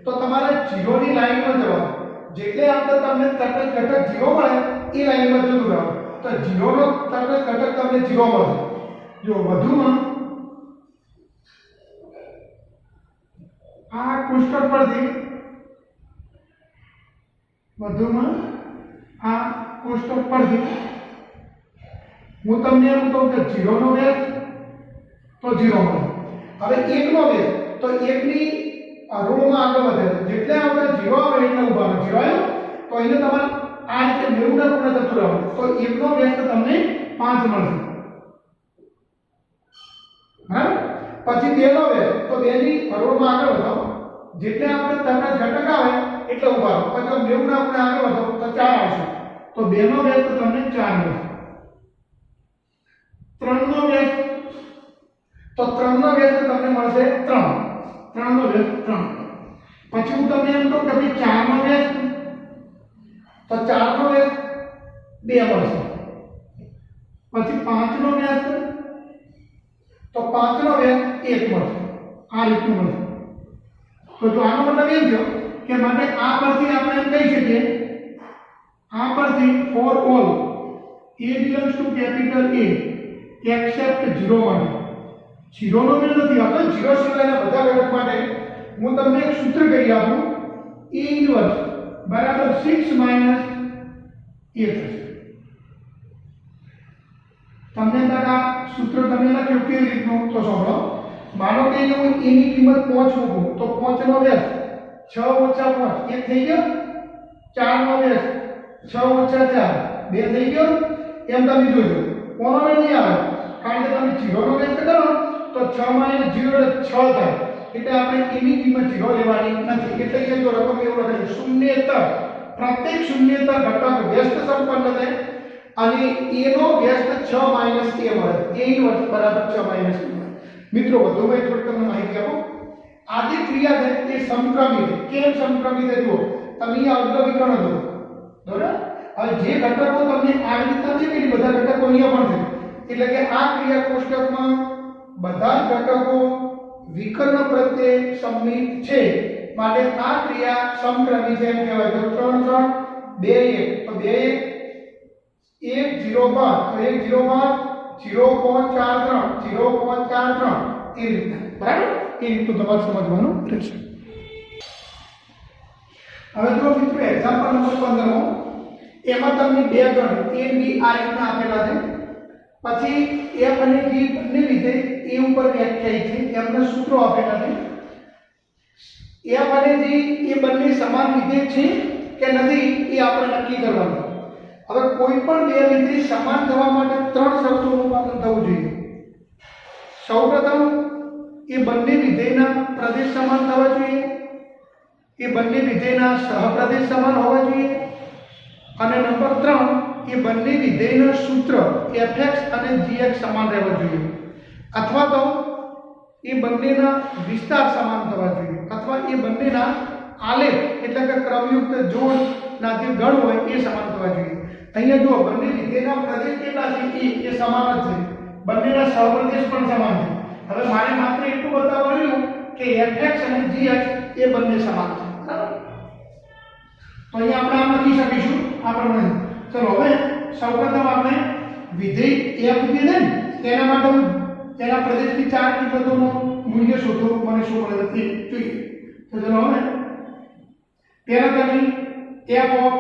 તો તમારે 0 ની લાઈનનો જવાબ જેટલે અંતર તમને તટસ્થ ઘટક 0 મળે એ લાઈનમાં જતું રહો તો 0 નો તટસ્થ ઘટક તમને 0 મળશે જો વધુમાં આ કોષ્ટક પરથી વધુમાં આ કોષ્ટક પરથી હું તમને એમ કહું કે 0 નો વ્યસ્ત તો 0 મળે હવે 1 નો વ્યસ્ત તો 1 ની ઋણમાં આગળ વધે જેટલે આપણે 0 આવે એટલે ઉભા રહો 0 આવ્યો તો એને તમારે આ રીતે 90 ના ગુણે જતું રહેવું તો 1 નો વ્યસ્ત તમને 5 મળશે બરાબર પછી 2 નો વ્યસ્ત તો 2 ની ઋણમાં આગળ વધો જેટલે આપણે તટસ્થ ઘટક આવે એટલે ઉભા રહો પછી 90 ના ગુણે આગળ વધો તો 4 આવશે તો 2 નો વ્યસ્ત તમને 4 મળશે 3 નો વ્યસ્ત તો 3 નો વ્યસ્ત તમને મળશે 3 નો વ્યસ્ત 3 પછી હું તમને એમ કહું કે ભાઈ 4 નો વ્યસ્ત તો 4 નો વ્યસ્ત 2 મળશે પછી 5 નો વ્યસ્ત તો 5 નો વ્યસ્ત 1 મળશે આ રીતનું મળશે તો જો આનો મતલબ એમ થયો કે માટે આ પરથી આપણે એમ કહી શકીએ આ પરથી for all a belongs to capital A except 0 માટે 0 નો મેળ નથી આપતો 0 સિવાયના બધા ઘટક માટે હું તમને એક સૂત્ર કહી આપું a ઇન્વર્સ બરાબર 6 માઈનસ a થશે તમને આ સૂત્ર તમે લખ્યું કેવી રીતનું તો સાંભળો માનો કે હું a ની કિંમત 5 મૂકું તો 5 નો વ્યસ્ત 6 ઓછા 5 1 થઈ ગયો 4 નો વ્યસ્ત 6 ઓછા 4 2 થઈ ગયો એમ તમે જોજો કોનો મેળ નહીં આવે કારણ કે તમે 0 નો વ્યસ્ત કરો તો 6 માઈનસ 0 એટલે 6 થાય એટલે આપણે a ની કિંમત 0 લેવાની નથી એટલે કે જો રકમ એવું લખેલું શૂન્યેતર પ્રત્યેક શૂન્યેતર ઘટક વ્યસ્ત સંપન્ન થાય અને a નો વ્યસ્ત 6 માઈનસ a મળે a ઇન્વર્સ બરાબર 6 માઈનસ a મિત્રો વધુમાં થોડી તમને માહિતી આપો આ જે ક્રિયા છે તે સમક્રમી છે કેમ સમક્રમી છે જુઓ તમે આ અવગવિકરણ દો બરાબર હવે જે ઘટકો તમને આવી રીતે છે કે બધા ઘટકો અહીંયા પણ છે એટલે કે આ ક્રિયા કોષ્ટકમાં બધા જ ઘટકો વિકર્ણ પ્રત્યે સંમિત છે માટે આ ક્રિયા સમક્રમી છે એમ કહેવાય તો 3 3 2 1 તો 2 1 1 0 5 તો 1 0 5 0.43 0.43 એ રીતે બરાબર એ રીતનું તમારે સમજવાનું રહેશે હવે જો મિત્રો એક્ઝામ્પલ નંબર 15 એમાં તમને બે ગણ a b આ રીતના આપેલા છે પછી f અને g બંને વિધેય a ઉપર વ્યાખ્યાયિત છે એમના સૂત્રો આપેલા છે f અને g એ બંને સમાન વિધેય છે કે નથી એ આપણે નક્કી કરવાનું હવે કોઈ પણ બે વિધેય સમાન થવા માટે ત્રણ શરતોનું પાલન થવું જોઈએ સૌપ્રથમ એ બંને વિધેયના પ્રદેશ સમાન થવા જોઈએ એ બંને વિધેયના સહપ્રદેશ સમાન હોવા જોઈએ અને નંબર 3 એ બંને વિધેયના સૂત્ર fx અને gx સમાન રહેવા જોઈએ અથવા તો એ બંનેના વિસ્તાર સમાન થવા જોઈએ અથવા એ બંનેના આલેખ એટલે કે ક્રમયુક્ત જોડના જે ગણ હોય એ સમાન થવા જોઈએ અહીંયા જો બંને વિધેયના પ્રદેશ કેટલા છે એ સમાન જ છે બંનેના સહપ્રદેશ પણ સમાન છે હવે મારે માત્ર એટલું બતાવવાનું કે fx અને gx એ બંને સમાન છે બરાબર તો અહીંયા આપણે આ લખી શકીશું આ પ્રમાણે ચલો હવે સૌપ્રથમ આપણે વિધેય f જે છે તેના માટે તેના પ્રદેશની ચાર કિંમતોનું મૂલ્ય શોધો મને શું મળે તે જોઈએ તો ચલો હવે પહેલા તમે f ઓફ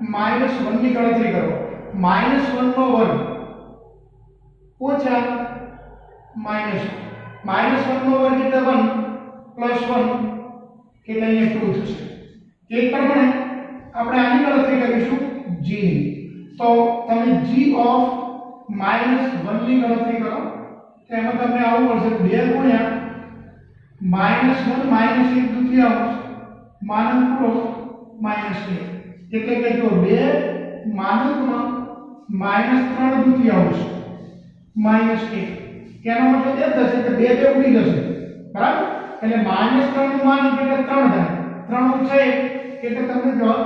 -1 ની ગણતરી કરો -1 નો વર્ગ ઓછા -1 નો વર્ગ એટલે 1 + 1 એટલે અહીંયા 2 થશે એ પ્રમાણે આપણે આની ગણતરી કરીશું g ની તો તમે g ઓફ -1 ની ગણતરી કરો તો એમાં તમને આવું મળશે 2 ગુણ્યા -1 -1 દુત્યાંશ માનક -1 એટલે કે જો 2 માનકમાં -3 દુત્યાંશ -1 એનો મતલબ એ થશે કે 2 2 ઉડી જશે બરાબર એટલે -3 નું માન એટલે 3 થાય 3 ઓછા 1 એટલે તમને જવાબ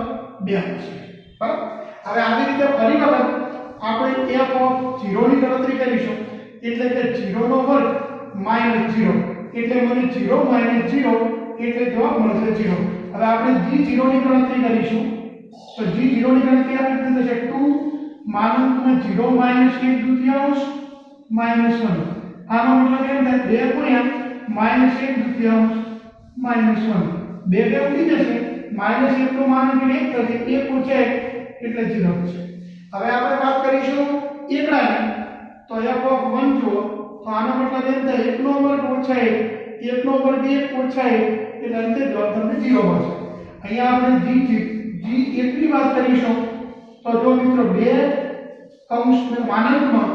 2 મળશે બરાબર હવે આવી રીતે ફરી વખત આપણે f(0) ની ગણતરી કરીશું એટલે કે 0 નો વર્ગ -0 એટલે મને 0 - 0 એટલે જવાબ મળશે 0 હવે આપણે g0 ની ગણતરી કરીશું તો g0 ની ગણતરી આ રીતે થશે 2 માનાંકમાં 0 - 1/2 -1 આનો મતલબ એમ થાય 2 ગુણ્યા -1/2 -1 બે ઉડી જશે -1 નું માનાંક એટલે 1 થશે 1 ઓછા 1 એટલે 0 થશે હવે આપણે વાત કરીશું એકડાની તો f(1) જુઓ તો આનો મતલબ એમ થાય 1 નો વર્ગ ઓછા 1 1 નો વર્ગ 1 ઓછા 1 એટલે અંતે જવાબ તમને 0 મળશે અહીંયા આપણે g1 ની વાત કરીશું તો જો મિત્રો બે કૌંસ માનાંકમાં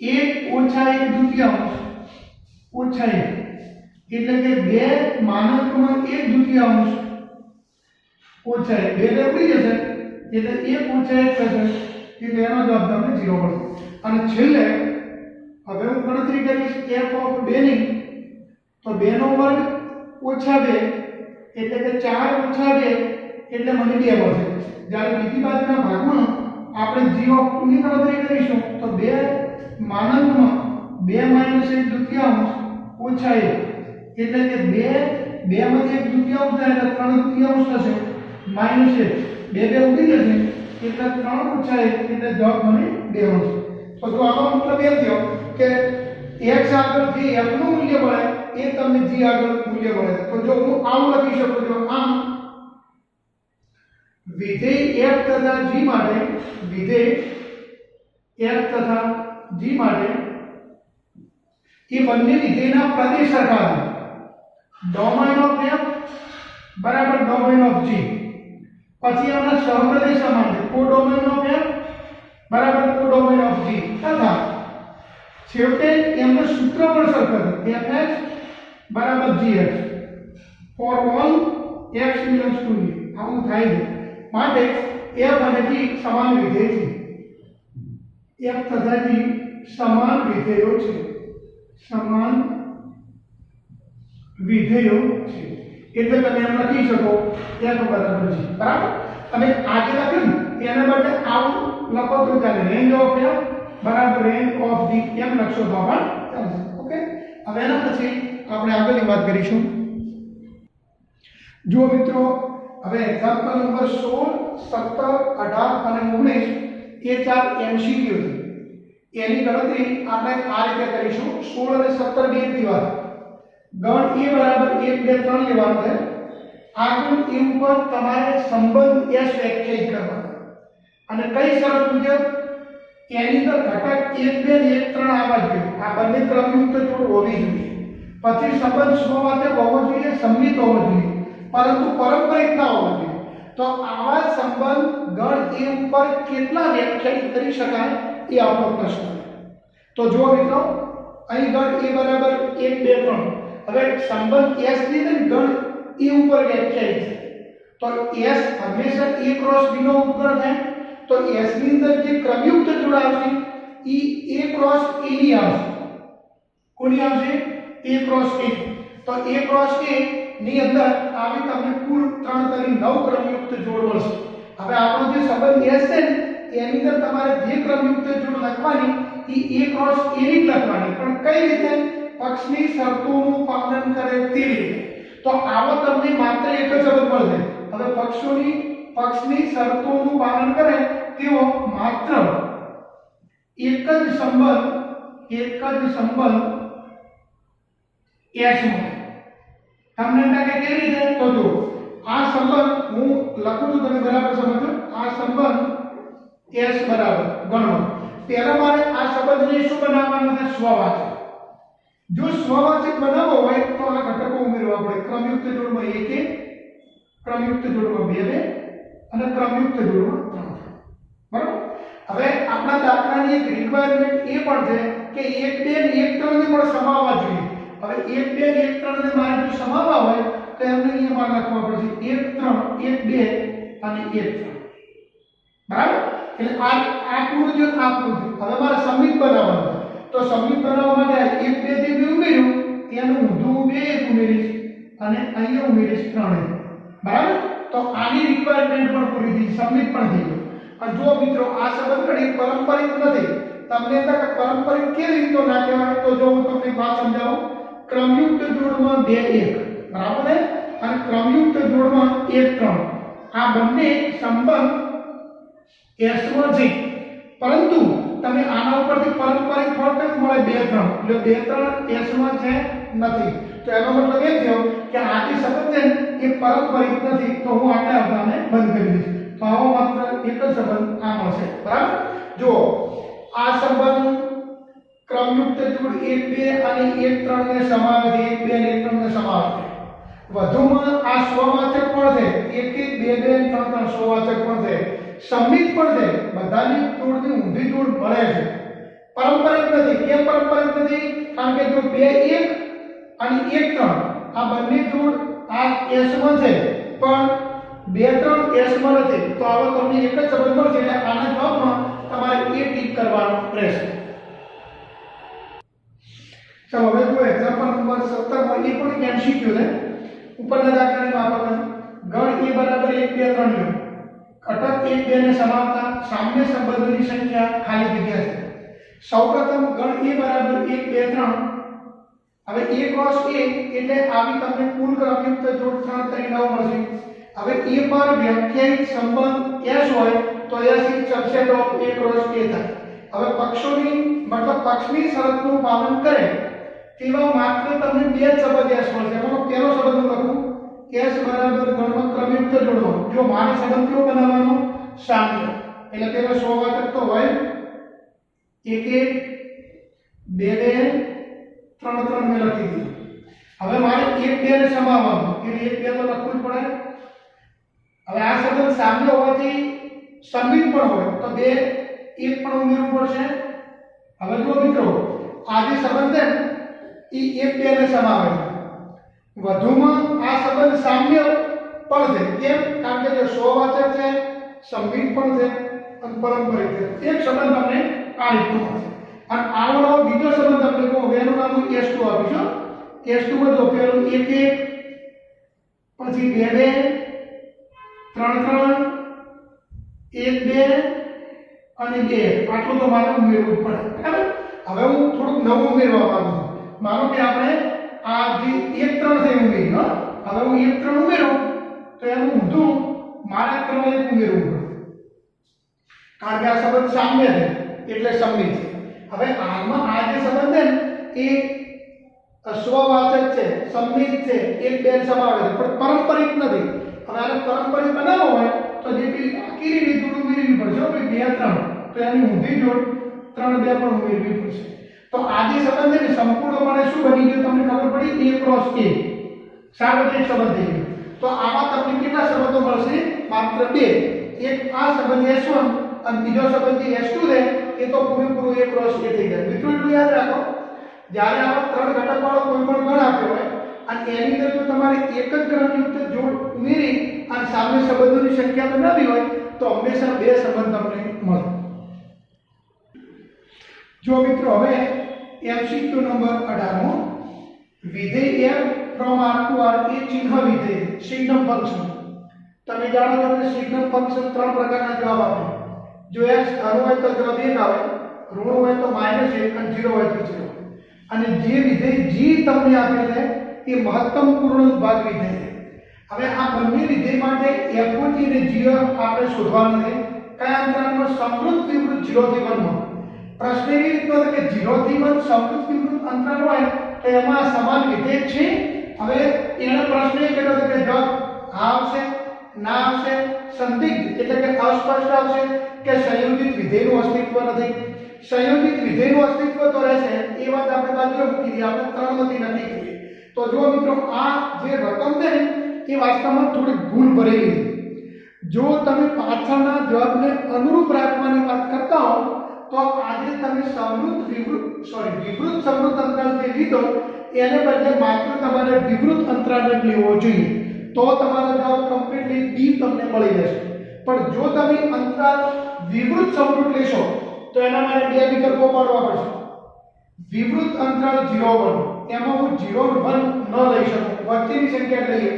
1 ઓછા 1/2 ઓછા 1 એટલે કે બે માનાંકમાં 1/2 ઓછા 1 બે ઉડી જશે એટલે 1 ઓછા 1 થશે એટલે એનો જવાબ તમને 0 મળશે અને છેલ્લે હવે હું ગણતરી કરીશ f(2) ની તો 2 નો વર્ગ ઓછા 2 એટલે કે 4 ઓછા 2 એટલે મને 2 મળશે જ્યારે બીજી બાજુના ભાગમાં આપણે g(2) ની ગણતરી કરીશું તો બે માનાંકમાં 2 - 1/2 ઓછા 1 એટલે કે 2 માંથી 1/2 થાય એટલે 3/2 થશે -1 બે ઉડી જશે એટલે 3 ઓછા 1 એટલે જવાબ મને 2 મળશે તો જો આનો મતલબ એમ થયો કે x આગળ જે f નું મૂલ્ય મળે એ તમને g આગળ મૂલ્ય મળે તો જો હું આવું લખી શકું છું આમ વિધેય f તથા g માટે વિધેય f તથા g માટે એ બંને વિધેયના પ્રદેશ સરખા છે ડોમેન ઓફ f બરાબર ડોમેન ઓફ g પછી આપણે સહપ્રદેશ સમાન છે કોડોમેન ઓફ f બરાબર કોડોમેન ઓફ g તથા છેવટે એમનું સૂત્ર પણ સરખું છે fx બરાબર gx for all x belongs to g આવું થાય છે માટે f અને g સમાન વિધેય છે f તથા g સમાન વિધેયો છે સમાન વિધેયો છે એટલે તમે એમ લખી શકો f બરાબર g બરાબર તમે આગે લખ્યું એના બદલે આવું લખો તો ચાલે રેન્જ ઓફ f બરાબર રેન્જ ઓફ g એમ લખશો તો પણ ચાલશે ઓકે હવે એના પછી આપણે આગળની વાત કરીશું જો મિત્રો હવે એક્ઝામ્પલ નંબર 16 17 18 અને 19 એ ચાર MCQ છે એની ગણતરી આપણે આ રીતે કરીશું 16 અને 17 બે દીવા ગણ a બરાબર 1 2 3 લેવાનું છે આગળ એ ઉપર તમારે સંબંધ s વ્યાખ્યાયિત કરવાનો અને કઈ શરત મુજબ એની અંદર ઘટક 1 2 અને 1 3 આવવા જોઈએ આ બંને ક્રમયુક્ત જોડ હોવી જોઈએ પછી સંબંધ સ્વવાચક હોવો જોઈએ સંમિત હોવો જોઈએ પરંતુ પારંપરિક ના હોવો જોઈએ તો આવા સંબંધ ગણ a ઉપર કેટલા વ્યાખ્યાયિત કરી શકાય એ આપણો પ્રશ્ન તો જો મિત્રો અહીં ગણ a બરાબર 1 2 3 હવે સંબંધ s ની અંદર ગણ a ઉપર વ્યાખ્યાયિત છે તો s હંમેશા a ક્રોસ b નો ઉપગણ થાય તો s ની અંદર જે ક્રમયુક્ત જોડ આવશે એ a ક્રોસ a ની આવશે કોની આવશે a ક્રોસ a તો a ક્રોસ a ની અંદર આવી તમને કુલ 3 તરી 9 ક્રમયુક્ત જોડ મળશે હવે આપણો જે સંબંધ s છે એની અંદર તમારે જે ક્રમયુક્ત જોડ લખવાની એ a ક્રોસ a ની લખવાની પણ કઈ રીતે પક્ષની શરતોનું પાલન કરે તે રીતે તો આવો તમને માત્ર એક જ શબ્દ મળશે હવે પક્ષની શરતોનું પાલન કરે તેવો માત્ર એક જ સંબંધ s મળે તમને લાગે કેવી રીતે તો જો આ સંબંધ હું લખું છું તમે બરાબર સમજો આ સંબંધ s બરાબર ગણો પહેલા મારે આ સંબંધને શું બનાવવાનો છે સ્વવાચક જો સ્વવાચક બનાવવો હોય તો આ ઘટકો ઉમેરવા પડે ક્રમયુક્ત જોડમાં 1 1 ક્રમયુક્ત જોડમાં 2 2 અને ક્રમયુક્ત જોડમાં 3 બરાબર હવે આપણા દાખલાની એક રિક્વાયરમેન્ટ એ પણ છે કે 1 2 અને 1 3 ને પણ સમાવવા જોઈએ હવે 1 2 અને 1 3 ને મારે જો સમાવવા હોય તો એમને અહીંયા લખવા પડશે 1 3 1 2 અને 1 3 બરાબર એટલે આ પૂરું છે આ પૂરું હવે મારે સમિત બનાવવાનું તો સમિત બનાવવા માટે 1 2 થી 2 ઉમેર્યું એનું અહીંયા ઉમેરીશ 3 બરાબર. તો આની રિક્વાયરમેન્ટ પણ પૂરી થઈ, સબમિટ પણ થઈ ગયું. અને જો મિત્રો આ સંબંધ ઘણી પારંપરિક નથી, તમને તો પારંપરિક કેવી રીતે ના કહેવાય, તો જો હું તમને વાત સમજાવું. ક્રમયુક્ત જોડમાં 2 1 બરાબર ને, અને ક્રમયુક્ત જોડમાં 1 3 આ બંને સંબંધ એસમાં છે, પરંતુ તમે આના ઉપરથી પારંપરિક ફળ કેમ મળે 2 3 એટલે 2 3 એસમાં છે નથી. તો એનો મતલબ એ થયો કે આ જે સંબંધ છે એ પારંપરિક નથી, તો હું આને આવતાને બંધ કરી દઈશ. તો આવો માત્ર એક જ સંબંધ આ મળશે બરાબર. જો આ સંબંધ ક્રમયુક્ત જોડ 1 2 અને 1 3 ને સમાવે છે, 1 2 અને 1 3 ને સમાવે છે. વધુમાં આ સ્વવાચક પણ છે, 1 1 2 2 3 3 સ્વવાચક પણ છે, સંમિત પણ છે. બધાની જોડની ઊંધી જોડ મળે છે, પારંપરિક નથી. કેમ પારંપરિક નથી? કારણ કે જો 2 1 અને 1 3 આ બંને જોડ આ S માં છે, પણ 2 3 S માં નથી. તો આવો તમને એક જ સંબંધ મળશે, એટલે આના જવાબમાં તમારે એ ટીક કરવાનો રહેશે. ચાલો હવે જો એક્ઝામ્પલ નંબર 17 માં એ પણ એમસીક્યુ છે. ઉપરના દાખલાની માપકન ગણ a બરાબર 1 2 3 લો. ઘટક 1 2 ને સમાવતા સામ્ય સંબંધોની સંખ્યા ખાલી જગ્યા છે. સૌપ્રથમ ગણ a બરાબર 1 2 3. હવે a ક્રોસ a એટલે આવી તમને કુલ ક્રમયુક્ત જોડ 3 3 9 મળશે. હવે a પર વ્યાખ્યાયિત સંબંધ s હોય તો s is subset of a cross a થાય. હવે પક્ષોની મતલબ પક્ષની શરતનું પાલન કરે તેવા માત્ર તમને બે જ સંબંધ s મળશે. એનો પહેલો સંબંધ હું લખું s બરાબર ગણમાં ક્રમયુક્ત જોડનો. જો મારે સંબંધ કેવો બનાવવાનો? સામ્ય. એટલે પેલો સ્વવાચક તો હોય 1 1 2 2 3 3 મેં લખી દીધું. હવે મારે 1 2 ને સમાવવાનું, એટલે 1 2 તો લખવું જ પડે. હવે આ સંબંધ સામ્ય હોવાથી સંમિત પણ હોય તો 2 1 પણ ઉમેરવું પડશે. હવે જો મિત્રો આ જે સંબંધ છે એ 1 2 ને સમાવે છે. વધુમાં આ સંબંધ સામ્ય પણ છે. કેમ? કારણ કે જો સ્વવાચક છે, સંમિત પણ છે અને પારંપરિક છે. એક સંબંધ તમને આ રીતનો મળશે. અને આનો બીજો સંબંધ આપણે કહો એનું નામ S2 આપીશું. S2 માં જો પેલું 1 1 પછી 2 2 3 3 1 2 અને 2 આટલું તો મારે ઉમેરવું જ પડે. બરાબર. હવે હું થોડુંક નવું ઉમેરવા માંગુ છું. માનો કે આપણે આ જે 1 3 છે ઉમેરી, હા હવે હું 1 3 ઉમેરું તો એનું ઊંધું મારે 3 1 ઉમેરવું પડે. કારણ કે આ સંબંધ સામ્ય છે એટલે સંમિત છે. હવે આમાં આ જે સંબંધ છે એ સ્વવાચક છે, સંમિત છે, 1 2 સમાવે છે, પણ પારંપરિક નથી. હવે આને પારંપરિક બનાવવો હોય તો જે પેલી આખી જોડ ઉમેરવી પડશે. ભાઈ 2 3 તો એની ઊંધી જોડ 3 2 પણ ઉમેરવી પડશે. તો આ જે સંબંધ છે ને સંપૂર્ણપણે શું બની ગયો તમને ખબર પડી? a ક્રોસ a સાર્વત્રિક સંબંધ થઈ ગયો. તો આમાં તમને કેટલા સંબંધો મળશે? માત્ર 2. એક આ સંબંધ s1 અને બીજો સંબંધ જે s2 છે એ તો પૂરેપૂરો a ક્રોસ a થઈ જાય. મિત્રો એટલું યાદ રાખો, જ્યારે આવા 3 ઘટક વાળો કોઈ પણ ગણ આપ્યો હોય અને એની અંદર જો તમારે એક જ ક્રમયુક્ત જોડ ઉમેરી અને સામ્ય સંબંધોની સંખ્યા બનાવવી હોય તો હંમેશા 2 સંબંધ તમને મળે. જો મિત્રો હવે MCQ નંબર 18 મો વિધેય f from R to R એ ચિહ્ન વિધેય સિગ્નમ ફંક્શન. તમે જાણો છો કે સિગ્નમ ફંક્શન 3 પ્રકારના જવાબ આપે. જો x ધન હોય તો જવાબ 1 આવે, ઋણ હોય તો -1 અને 0 હોય તો 0. અને જે વિધેય g તમને આપેલ છે એ મહત્તમ પૂર્ણાંક ભાગ વિધેય છે. હવે આ બંને વિધેય માટે f1 અને g આપણે શોધવાનું છે. કયા અંતરાલમાં? સમૃદ્ધ વિવૃત 0 થી 1 માં. પ્રશ્ન એવી રીતનો છે કે 0 થી 1 સમૃદ્ધ વિવૃત અંતરાલ હોય તો એમાં સમાન વિધેય છે. હવે એનો પ્રશ્ન એ કર્યો કે જવાબ હા આવશે, ના આવશે, સંદિગ્ધ એટલે કે અસ્પષ્ટ આવશે કે સંયોજિત વિધેયનું અસ્તિત્વ નથી. સંયોજિત વિધેયનું અસ્તિત્વ તો રહેશે, એ વાત આપણે બાજુએ મૂકી દઈએ, આપણે 3 માંથી નક્કી કરીએ. તો જો મિત્રો આ જે રકમ છે ને એ વાસ્તવમાં થોડી ભૂલ ભરેલી છે. જો તમે પાછળના જવાબને અનુરૂપ રાખવાની વાત કરતા હો તો આજે તમે વિવૃત સમૃદ્ધ અંતરાલ જે લીધો એને બદલે માત્ર તમારે વિવૃત અંતરાલ જ લેવો જોઈએ. તો તમારો જવાબ કમ્પ્લીટલી બી તમને મળી જશે. પણ જો તમે અંતરાલ વિવૃત સમૃદ્ધ લેશો તો એના માટે 2 વિકલ્પો પાડવા પડશે. વિવૃત અંતરાલ 0 1 એમાં હું 0 1 ન લઈ શકું, વચ્ચેની સંખ્યા લઈએ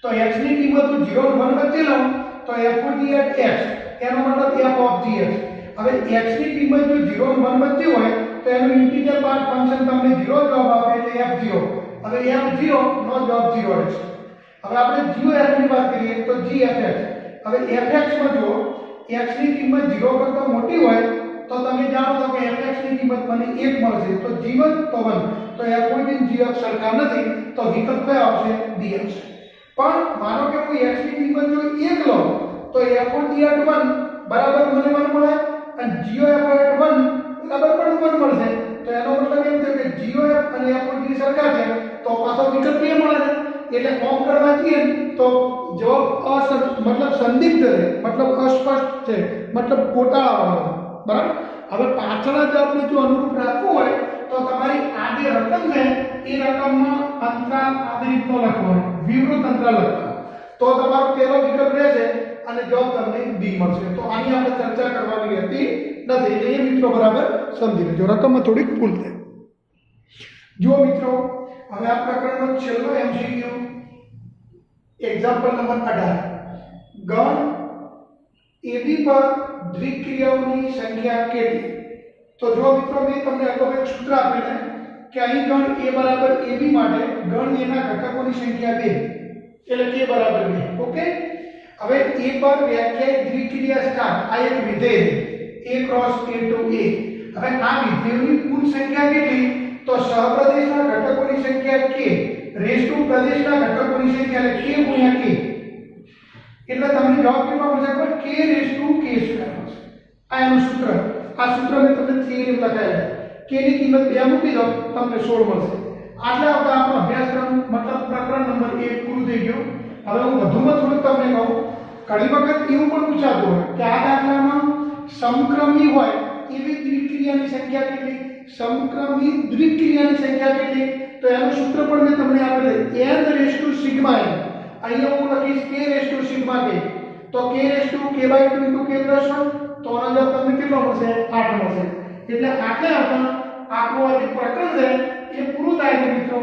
તો x ની કિંમત હું 0 1 વચ્ચે લઉં તો f of g at x એનો મતલબ f of g x. હવે x ની કિંમત જો 0 1 વચ્ચે હોય તો એનું ઇન્ટિજર પાર્ટ ફંક્શન તમને 0 જવાબ આપે એટલે f0. હવે f0 નો જવાબ 0 રહેશે. હવે આપણે gf ની વાત કરીએ તો gfx. હવે fx માં જો x ની કિંમત 0 કરતા મોટી હોય તો તમે જાણો છો કે fx ની કિંમત મને 1 મળશે, તો g1 તો 1, તો f કોઈ gx સરખા નથી, તો વિકલ્પ કયો આવશે? dx. પણ માનો કે હું x ની કિંમત જો 1 લઉં તો f of g at 1 બરાબર મને 1 મળે અને gf at 1 બરાબર પણ 1 મળશે. તો એનો મતલબ એમ થયો કે gf અને f of g સરખા છે તો પાછો વિકલ્પ એ મળે છે. એટલે ઓમ કરવા જઈએ તો જવાબ મતલબ સંદિગ્ધ છે, મતલબ અસ્પષ્ટ છે, મતલબ ગોટાળાવાળો છે. બરાબર. હવે પાછળના જવાબને જો અનુરૂપ રાખવું હોય તો તમારી આ જે રકમ છે એ રકમમાં અંતરાલ આવી રીતનો લખવાનો, વિવૃત અંતરાલ લખવાનો, તો તમારો પહેલો વિકલ્પ રહેશે અને જવાબ તમને ડી મળશે. તો આની આપણે ચર્ચા કરવાની રહેતી નથી. એટલે એ મિત્રો બરાબર સમજી લેજો, રકમમાં થોડીક ભૂલ થાય. જો મિત્રો હવે આ પ્રકરણનો છેલ્લો એમસીક્યુ એક્ઝામ્પલ નંબર 18. ગણ AB પર દ્વિક્રિયાઓની સંખ્યા કેટલી? તો જો મિત્રો મેં તમને અગાઉ એક સૂત્ર આપેલું કે અહીં ગણ A બરાબર AB માટે ગણ A ના ઘટકોની સંખ્યા 2 એટલે k બરાબર 2. ઓકે. હવે A પર વ્યાખ્યાયિત દ્વિક્રિયા સ્ટાર આ એક વિધેય A cross A to A. હવે આ વિધેયોની કુલ સંખ્યા કેટલી? તો સહપ્રદેશના ઘટકોની સંખ્યા k રેઝ ટુ પ્રદેશના ઘટકોની સંખ્યા એટલે k ગુણ્યા k. એટલે તમને જવાબ કેટલો મળશે? k raise to k square મળશે. આ એનું સૂત્ર. આ સૂત્ર મેં તમને થિયરી લખાયેલું. k ની કિંમત 2 મૂકી દો તમને 16 મળશે. આટલા આવતા આપણો અભ્યાસક્રમ મતલબ પ્રકરણ નંબર 1 પૂરું થઈ ગયું. હવે હું વધુમાં થોડું તમને કહું. ઘણી વખત એવું પણ પૂછાતું હોય કે આ દાખલામાં સમક્રમી હોય એવી દ્વિક્રિયાની સંખ્યા કેટલી? સમક્રમી દ્વિક્રિયાની સંખ્યા કેટલી? તો એનું સૂત્ર પણ મેં તમને આપેલું n raise to sigma n. અહીંયા હું લખીશ k raise to sigma k. તો k raise to k/2 * k + 1 તો આનો જવાબ તમને કેટલો મળશે? 8 મળશે. એટલે આટલે આપણું આપણું આ જે પ્રકરણ છે એ પૂરું થાય છે મિત્રો.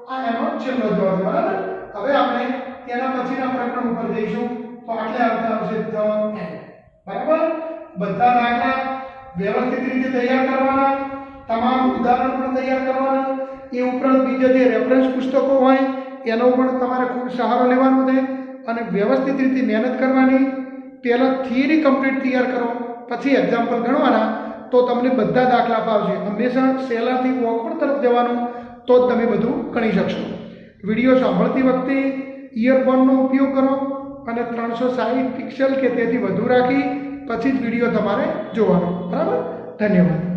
આ એનો છેલ્લો જવાબ છે. બરાબર. હવે આપણે તેના પછીના પ્રકરણ ઉપર જઈશું. તો આટલે આવશે જવાબ n. બરાબર. બધા દાખલા વ્યવસ્થિત રીતે તૈયાર કરવાના, તમામ ઉદાહરણ પણ તૈયાર કરવાના. એ ઉપરાંત બીજા જે રેફરન્સ પુસ્તકો હોય એનો પણ તમારે ખૂબ સહારો લેવાનો છે અને વ્યવસ્થિત રીતે મહેનત કરવાની. પહેલા થિયરી કમ્પ્લીટ તૈયાર કરો, પછી એક્ઝામ્પલ ગણવાના, તો તમને બધા દાખલા ફાવશે. હંમેશા સહેલાથી ઓકવર્ડ તરફ જવાનું, તો જ તમે બધું ગણી શકશો. વિડીયો સાંભળતી વખતે ઇયરફોનનો ઉપયોગ કરો અને 360 પિક્સેલ કે તેથી વધુ રાખી પછી જ વિડીયો તમારે જોવાનો. બરાબર. ધન્યવાદ.